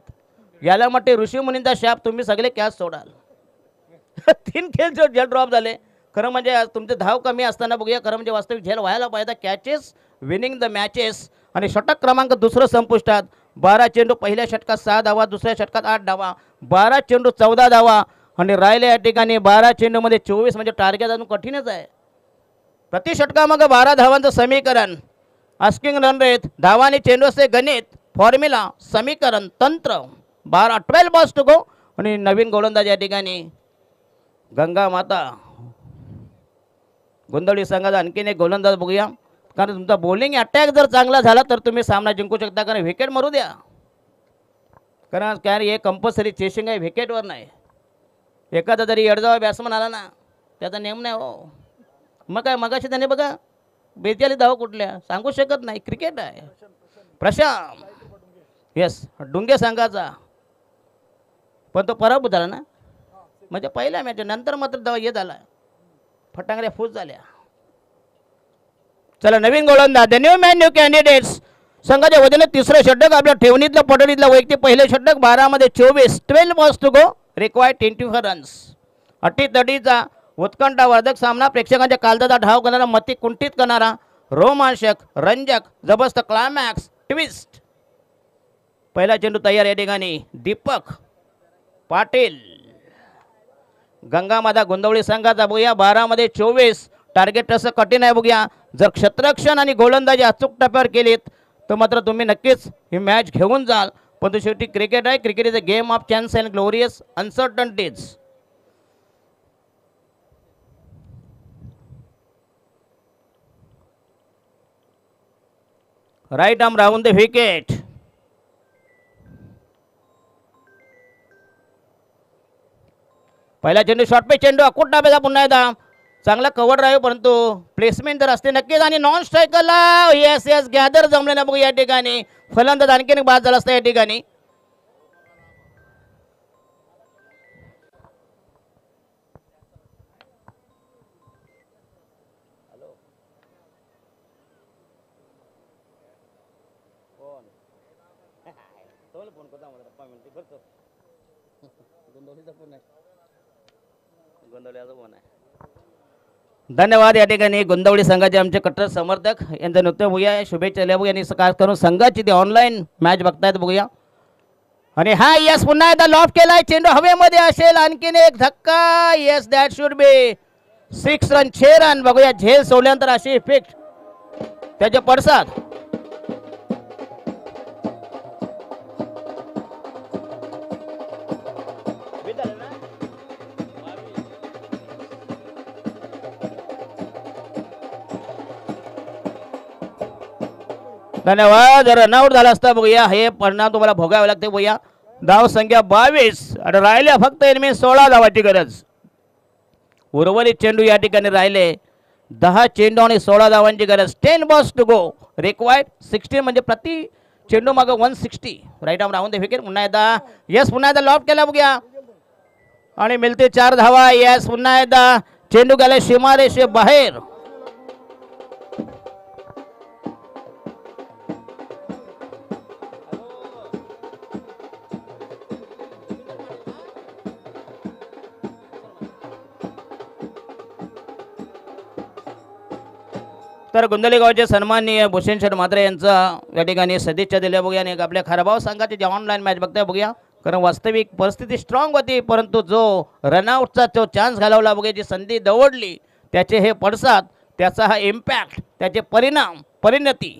याला म्हटते ऋषीमुनींचा शाप तुम्ही सगळे कॅच सोडाल. 3 खेळ झेल ड्रॉप झाले. खरं म्हणजे तुमचे धाव कमी असताना बघूया. खरं म्हणजे वास्तविक झेल व्हायला पाहिजे. Catches winning the matches. आणि षटक क्रमांक दुसरं संपुष्टात. 12 चेंडू पहिल्या षटकात 6 धावा. दुसऱ्या षटकात 8 धावा. 12 चेंडू 14 धावा. आणि राहिले या ठिकाणी 12 चेंडूमध्ये 24 म्हणजे टार्गेट अजून कठीणच आहे. प्रति षटकामागं 12 धावांचं समीकरण. आस्किंग रन रेट धावाने चेंडूचे गणित फॉर्म्युला समीकरण तंत्र 12 बॉल्स टू गो. आणि नवीन गोलंदाज या ठिकाणी गंगा माता गोंधळी संघाचा आणखीन एक गोलंदाज बघूया. कारण तुमचा बॉलिंग अटॅक जर चांगला झाला तर तुम्ही सामना जिंकू शकता. कारण विकेट मारू द्या. कारण काय हे कंपल्सरी चेसिंग आहे विकेटवर नाही. एखादा जरी एडजावा बॅट्समन आला ना त्याचा नेम नाही हो. मग काय मगाशी त्याने बघा 42 धावा कुठल्या सांगू शकत नाही. क्रिकेट आहे. प्रशांत येस डुंगे संघाचा पण तो पराभूत झाला ना. म्हणजे पहिल्या मॅच नंतर मात्र हे झाला फटांगऱ्या फूस झाल्या. चला नवीन गोलंदाज the new man new candidates. संघाच्या वतीने तिसरं षटक आपल्या ठेवणीतलं पटडीतलं वैयक्तिक पहिले षटक. 12 मध्ये 24. 12 balls to go. Required 24 runs. अटीतटीचा उत्कंठावर्धक सामना. प्रेक्षकांच्या कालदाचा ढाव करणारा मती कुंठित करणारा रोमांचक रंजक जबरदस्त क्लायमॅक्स ट्विस्ट. पहिला चेंडू तयार या ठिकाणी. दीपक पाटील गंगामाता गोंधवळी संघाचा बघूया. 12 मध्ये 24. टार्गेट तसं कठीण आहे बघूया. जर क्षेत्ररक्षण आणि गोलंदाजी अचूक टप्प्यावर केलीत तर मात्र तुम्ही नक्कीच ही मॅच घेऊन जाल. पण शेवटी क्रिकेट आहे. Cricket is a game of chance and glorious uncertainties. Right arm round the wicket. पहिला चेंडू शॉर्ट पे चेंडू अकुट डाब्याचा पुन्हा एकदा चांगला कव्हर ड्राईव्ह परंतु प्लेसमेंट जर असते नक्कीच. आणि नॉन स्ट्रायकरला येस येस गॅदर जमलेला बघू या ठिकाणी. फलंदाज आणखीन बाद झाला असता या ठिकाणी. धन्यवाद. या ठिकाणी गोंधवळी संघाचे आमचे कट्टर समर्थक यांचं नृत्य बघूया. शुभेच्छा बघूया. यांनी खास करून संघाची ती ऑनलाईन मॅच बघतायत बघूया. आणि हा यस पुन्हा एकदा लॉफ केलाय. चेंडू हवेमध्ये असेल. आणखीन एक धक्का. Yes that should be 6 run 6 run बघूया. झेल सोडल्यानंतर अशी इफेक्ट त्याच्या पडसाद. धन्यवाद. रनआउट झाला असता बघूया. हे परिणाम तुम्हाला भोगावे लागते बघूया. धाव संख्या 22 आणि राहिल्या फक्त 16 धावाची गरज. उर्वरित चेंडू या ठिकाणी राहिले 10 चेंडू आणि 16 धावांची गरज. 10 बॉल्स टू गो. रिक्वायर्ड 16 म्हणजे प्रति चेंडू मागं 160. राईट आर्म राहून दे विकेट. पुन्हा एकदा येस पुन्हा एकदा लॉफ्ट केला बघूया. आणि मिळते 4 धावा. येस पुन्हा एकदा चेंडू गेला सीमारेषे बाहेर. तर गोंदवली गावचे सन्माननीय भूषण शेठ म्हात्रे यांचा या ठिकाणी सदिच्छा दिल्या बघूया आणि आपल्या खारबाव संघाची जे ऑनलाईन मॅच बघताय बघूया. कारण वास्तविक परिस्थिती स्ट्रॉंग होती, परंतु जो रनआउटचा जो चान्स घालवला बघूया, जी संधी दवडली, त्याचे हे पडसाद, त्याचा हा इम्पॅक्ट, त्याचे परिणाम, परिणती.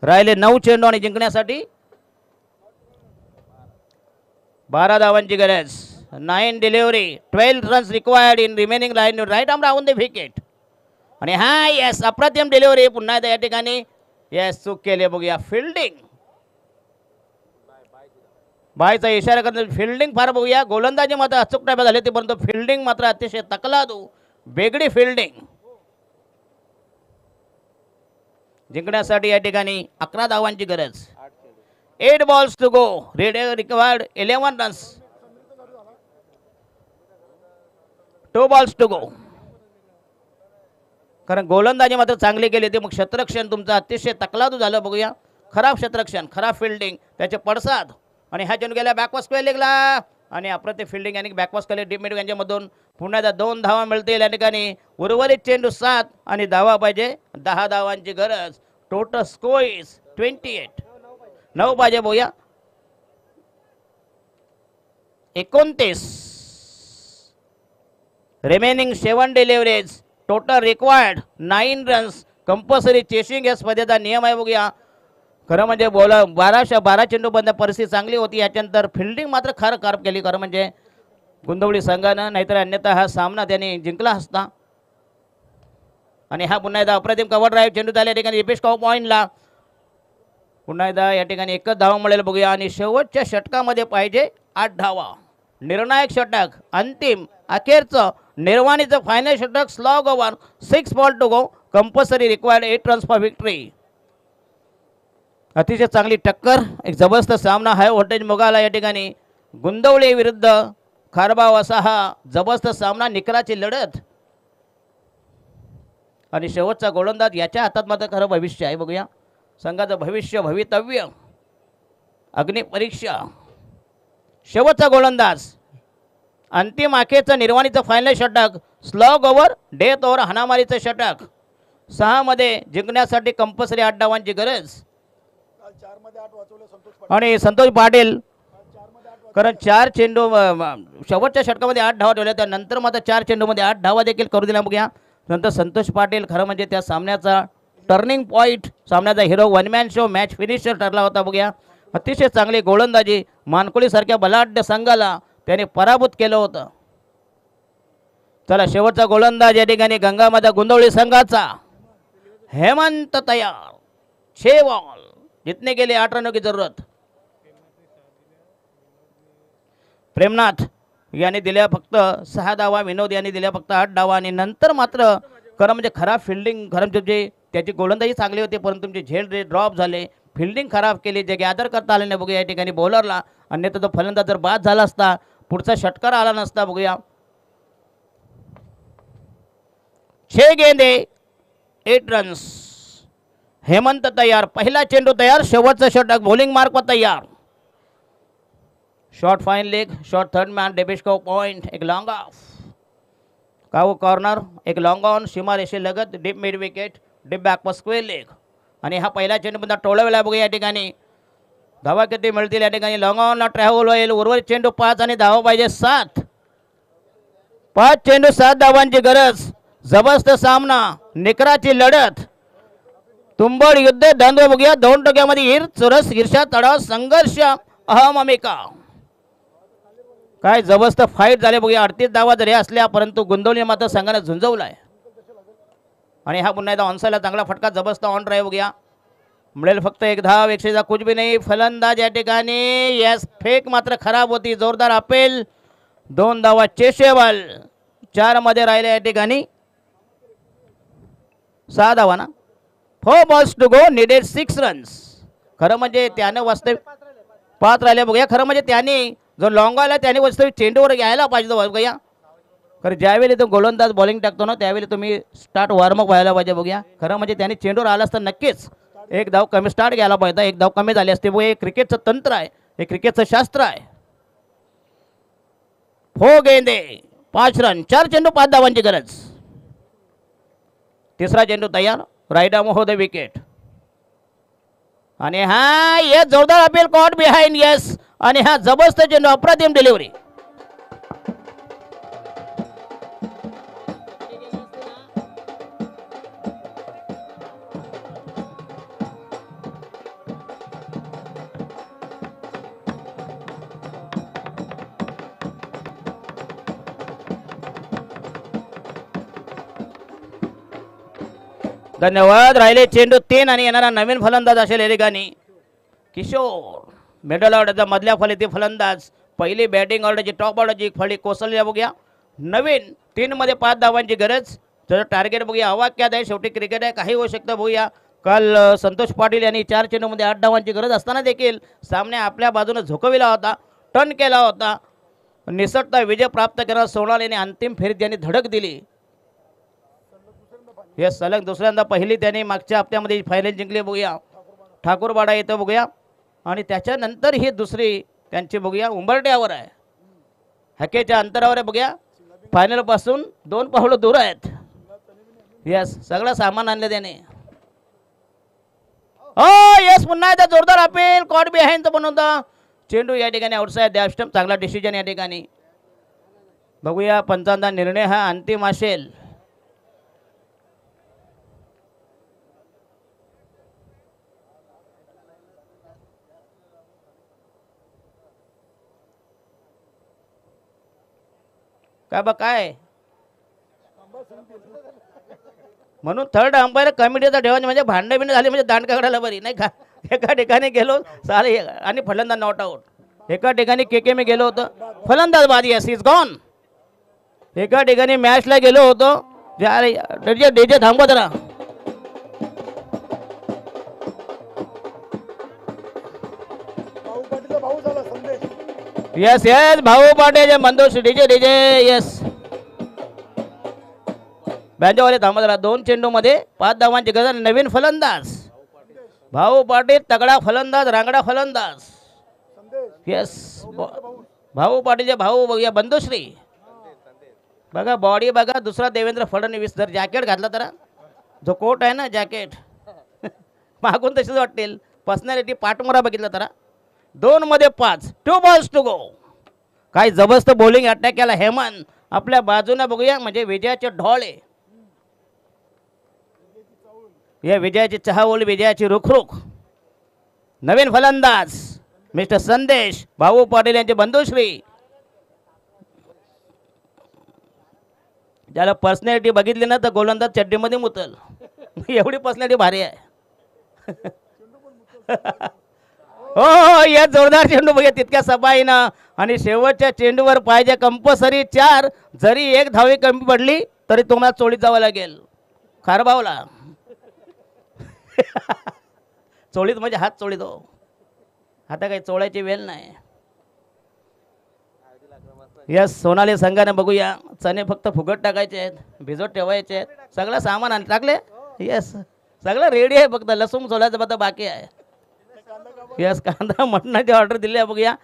राहिले 9 चेंडू आणि जिंकण्यासाठी 12 धावांची गरज. 9 delivery, 12 runs required in remaining line, right arm राहून दे विकेट. आणि हा येस, अप्रतिम डिलिव्हरी. पुन्हा या ठिकाणी येस चूक केली बघूया. फिल्डिंग, बायचा इशारा करतो. फिल्डिंग फार बघूया. गोलंदाजी मात्र अचूक टाप्या झाली होती, परंतु फिल्डिंग मात्र अतिशय तकलादू, वेगळी फिल्डिंग. जिंकण्यासाठी या ठिकाणी 11 धावांची गरज. 8 balls to go, required 11 runs, 2 balls to go. कारण गोलंदाजी मात्र चांगली केली होती, मग क्षेत्ररक्षण तुमचं अतिशय तकलादू झालं बघूया. खराब क्षेत्ररक्षण, खराब फिल्डिंग, त्याचे पडसाद. आणि ह्या चेंडू गेला बॅकवर्ड स्क्वेअर लेगला आणि अप्रतिम फिल्डिंग आणि बॅकवर्ड स्क्वेअर डीप मिड यांच्यामधून पुन्हा 2 धावा मिळतील. या ठिकाणी उर्वरित चेंडू 7 आणि धावा पाहिजे 10 धावांची गरज. Total score is 28. 9 पाहिजे बघूया. 29 remaining 7 deliveries, total required 9 runs. Compulsory chasing या स्पर्धेचा नियम आहे बघूया. खरं म्हणजे 12 चेंडूपर्यंत परिस्थिती चांगली होती. याच्यानंतर फिल्डिंग मात्र खराब केली खरं म्हणजे गोंदवली संघानं, नाहीतर अन्यथा हा सामना त्यांनी जिंकला असता. आणि हा पुन्हा एकदा अप्रतिम कव्हर ड्राईव्ह चेंडू झाला या ठिकाणी रिपेश कॉ पॉईंटला. पुन्हा एकदा या ठिकाणी एकच धावा मिळेल बघूया. आणि शेवटच्या षटकामध्ये पाहिजे 8 धावा. निर्णायक षटक, अंतिम अखेरचं निर्वाणीचं फायनल षटक. Slog over, 6 ball to go, compulsory required 8 runs for victory. अतिशय चांगली टक्कर, एक जबरदस्त सामना, हाय व्होल्टेज मोगाला या ठिकाणी गोंदवली विरुद्ध खारबाव असा हा जबरदस्त सामना, निकराची लढत. आणि शेवटचा गोलंदाज याच्या हातात मात्र खरं भविष्य आहे बघूया. संघाचं भविष्य, भवितव्य, अग्निपरीक्षा. शेवटचा गोलंदाज, अंतिम आखेचं निर्वाणीचं फायनल षटक, स्लॉग ओव्हर, डेथ ओव्हर, हाणामारीचं षटक. 6 मध्ये जिंकण्यासाठी कंपल्सरी 8 धावांची गरज. आणि संतोष पाटील कारण 4 चेंडू शेवटच्या षटकामध्ये 8 धावा ठेवल्या, त्यानंतर मात्र 4 चेंडूमध्ये 8 धावा देखील करू दिल्या बघूया. नंतर संतोष पाटील खरं म्हणजे त्या सामन्याचा टर्निंग पॉईंट, सामन्याचा hero, one man show, match finisher ठरला होता बघूया. अतिशय चांगली गोलंदाजी, मानकोळीसारख्या बलाढ्य संघाला त्याने पराभूत केलं होतं. चला शेवटचा गोलंदाज या ठिकाणी गंगामाता गोंदवली संघाचा हेमंत तयार. 6 बॉल, जितने के लिए 8 रनों की जरूरत. प्रेमनाथ यांनी दिल्या फक्त 6 धावा, विनोद यांनी दिल्या फक्त 8 धावा. आणि नंतर मात्र खरं म्हणजे खराब फिल्डिंग, खरं म्हणजे त्याची गोलंदाजी चांगली होती, परंतु तुमचे झेल ड्रॉप झाले, फिल्डिंग खराब केली, जे गॅदर करता आले नाही बघूया या ठिकाणी बॉलरला. अन्यथा तो फलंदाज जर बाद झाला असता, पुढचा षटकार आला नसता बघूया. 6 गेंदे 8 रन्स. हेमंत तयार, पहिला चेंडू तयार, शेवटचा षटक बॉलिंग मार्कवर तयार. Short fine leg, short third man, डेबिस्को पॉइंट, एक लॉन्ग ऑफ, काऊ कॉर्नर, एक लॉन्ग ऑन, सीमा रेषे लगत, deep mid wicket, deep backward square leg. आणि हा पहिला चेंडू पुन्हा टोळवेला बघूया या ठिकाणी धावा किती मिळतील. या ठिकाणी लॉन्ग ऑनला ट्रॅव्हल होईल. उर्वरित चेंडू 5 आणि धावा पाहिजे 7. 5 चेंडू 7 धावांची गरज. जबरदस्त सामना, निकराची लढत, तुंबड युद्ध, द्वंद्व बघूया. 2 टोक्यामध्ये ईर चुरस, ईर्षा, तडाव, संघर्ष, अहममिका. काय जबरदस्त फाईट झाले बघूया. 38 धावा जरी असल्या, परंतु गोंदवली मात्र संघाने झुंजवलाय. आणि हा पुन्हा एकदा ऑनसाईडला चांगला फटका, जबरदस्त ऑन ड्राईव्ह बघूया. मिळेल फक्त 1 धाव, 100 कुछ भी नाही. फलंदाज या ठिकाणी यस, फेक मात्र खराब होती, जोरदार अपेल. 2 धावा चेसेबल. 4 मध्ये राहिले या ठिकाणी 6 धावा ना. 4 balls to go, needed 6 runs. खरं म्हणजे त्याने वास्तविक 5 राहिले बघूया. खरं म्हणजे त्यांनी जो लॉंग आला त्याने वास्तविक चेंडूवर घ्यायला पाहिजे बघूया. खरं ज्यावेळी तो गोलंदाज बॉलिंग टाकतो ना, त्यावेळी तुम्ही स्टार्ट वॉर्मअप व्हायला पाहिजे बघूया. खरं म्हणजे त्याने चेंडूवर आला असता नक्कीच 1 धाव कमी स्टार्ट घ्यायला पाहिजे. 1 धाव कमी झाली असते. हे क्रिकेटचं तंत्र आहे, हे क्रिकेटचं शास्त्र आहे. 4 गेंदे 5 रन, 4 चेंडू 5 धावांची गरज. तिसरा चेंडू तयार, राईट आर्म हो द विकेट. आणि हा ये जोरदार अपील कॉट बिहाइंड यस. आणि हा जबरदस्त चेंडू, अप्रतिम डिलिव्हरी. धन्यवाद. राहिले चेंडू 3 आणि येणारा नवीन फलंदाज असेल या ठिकाणी किशोर. मिडल ऑर्डरचा मधल्या फळीतील फलंदाज. पहिली बॅटिंग ऑर्डरची टॉप ऑर्डरची फळी कोसळल्या. बघूया नवीन 3 मध्ये 5 धावांची गरज. तर टार्गेट बघूया अवाक्यात आहे. शेवटी क्रिकेट आहे, काही होऊ शकतं. बघूया काल संतोष पाटील यांनी 4 चेंडूमध्ये 8 धावांची गरज असताना देखील सामने आपल्या बाजूने झोकविला होता, टर्न केला होता. निसटता विजय प्राप्त करणारा सोनाल यांनी अंतिम फेरीत त्यांनी धडक दिली. हे सलग दुसऱ्यांदा पहिली त्यांनी मागच्या हप्त्यामध्ये फायनल जिंकली. बघूया ठाकूरवाडा येतं बघूया. आणि त्याच्यानंतर ही दुसरी त्यांची बघूया उंबरट्यावर आहे, हकेच्या अंतरावर आहे. बघूया फायनलपासून 2 पावलं दूर आहेत. यस सगळं सामान आणलं त्याने. हो यस पुन्हा एकदा जोरदार अपील कॉट बिहाइंड बनवता. चेंडू या ठिकाणी आउटसाइड द स्टंप. चांगला डिसिजन या ठिकाणी. बघूया पंचांचा निर्णय हा अंतिम असेल. काय बा काय म्हणून थर्ड अंपायर कमिटीचा ठेवायचं म्हणजे भांडण बिंड झाली म्हणजे दांड काढायला बरी नाही का. एका ठिकाणी गेलो सारे आणि फलंदाज नॉट आउट. एका ठिकाणी के मी गेलो होतो, फलंदाज बाद. Yes is gone. एका ठिकाणी मॅचला गेलो होतो, डीजे थांबवा जरा. यस यस भाऊ पाटील मंदोष डीजे डीजे. यस बँजोवाले थांबा जरा. 2 चेंडू मध्ये 5 धावांची गरज. नवीन फलंदाज भाऊ पाटील, तगडा फलंदाज, रांगडा फलंदाज. यस भाऊ पाटीलचे भाऊ. बघूया बंधुश्री. बघा बॉडी बघा. दुसरा देवेंद्र फडणवीस. जर जॅकेट घातला तर जो कोट आहे ना जॅकेट मागून तशीच वाटतील. पर्सनॅलिटी पाठमोरा बघितला तर 2 मध्ये 5. 2 बॉल्स टू गो. काय जबरदस्त बॉलिंग अटॅक केला हेमंत आपल्या बाजूने. बघूया म्हणजे विजयाचे ढोळे. या विजयाची चहाओळी, विजयाची रुखरुख. नवीन फलंदाज मिस्टर संदेश भाऊ पाटील यांचे बंधुश्री. ज्याला पर्सनॅलिटी बघितली ना तर गोलंदाज चड्डीमध्ये मुतल. एवढी पर्सनॅलिटी भारी आहे. हो या जोरदार चेंडू बघूया तितक्या सफाईनं. आणि शेवटच्या चेंडूवर पाहिजे कंपल्सरी 4. जरी 1 धावी कमी पडली तरी तुम्हाला चोळीत जावं लागेल. खारबावला चोळीत म्हणजे हात चोळीत हो. आता काही चोळायची वेळ नाही. यस सोनाली संघाने बघूया चणे फक्त फुगट टाकायचे आहेत, भिजत ठेवायचे आहेत. सगळं सामान आणि टाकले. यस सगळं रेडी आहे, फक्त लसूण सोलायचं फक्त बाकी आहे. यस कांदा मटणाची ऑर्डर दिली आहे बघूया.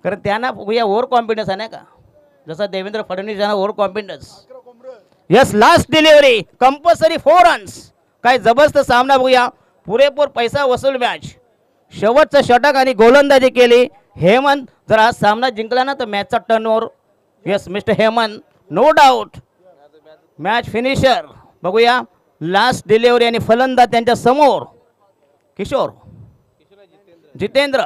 कारण त्यांना बघूया ओव्हर कॉन्फिडन्स आहे नाही का, जसं देवेंद्र फडणवीस यांना over confidence. Yes last delivery compulsory 4 runs. काय जबरदस्त सामना बघूया. पुरेपूर पैसा वसूल मॅच. शेवटचं षटक आणि गोलंदाजी केली हेमंत. जर आज सामना जिंकला ना तर मॅचचा turnover. Yes mister Hemant no doubt match finisher. बघूया लास्ट डिलिव्हरी आणि फलंदाज त्यांच्या समोर किशोर जितेंद्र.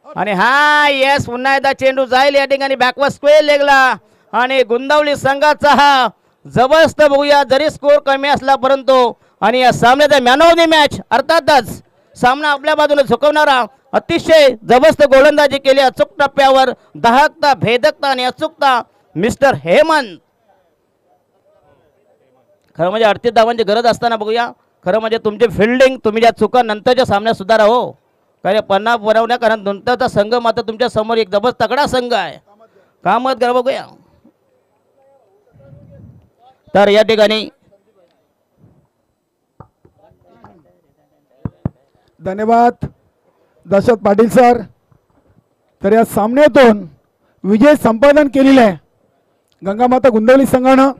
आणि हा यस पुन्हा एकदा चेंडू जाईल या ठिकाणी बॅकवर्ड स्क्वेअर लेगला. आणि गुंदावली संघाचा हा जबरदस्त बघूया. जरी स्कोर कमी असला परंतु आणि या सामन्याचा मॅन ऑफ द मॅच अर्थातच सामना आपल्या बाजूने झुकवणारा अतिशय जबरदस्त गोलंदाजी केली. अचूक टप्प्यावर दाहकता, भेदकता आणि अचूकता मिस्टर हेमंत. खरं म्हणजे 38 धावांची गरज असताना बघूया. खरं म्हणजे तुमची फिल्डिंग, तुम्ही ज्या चुका नंतरच्या सामन्यात सुधारा हो. कारण पन्ना बनवण्या कारण नंतरचा संघ मात्र तुमच्या समोर एक जबरदस्त तगडा संघ आहे. कामत करा बघूया. तर या ठिकाणी धन्यवाद दशरथ पाटील सर. तर या सामन्यातून विजय संपादन केलेला आहे गंगामाता गुंदवली संघानं.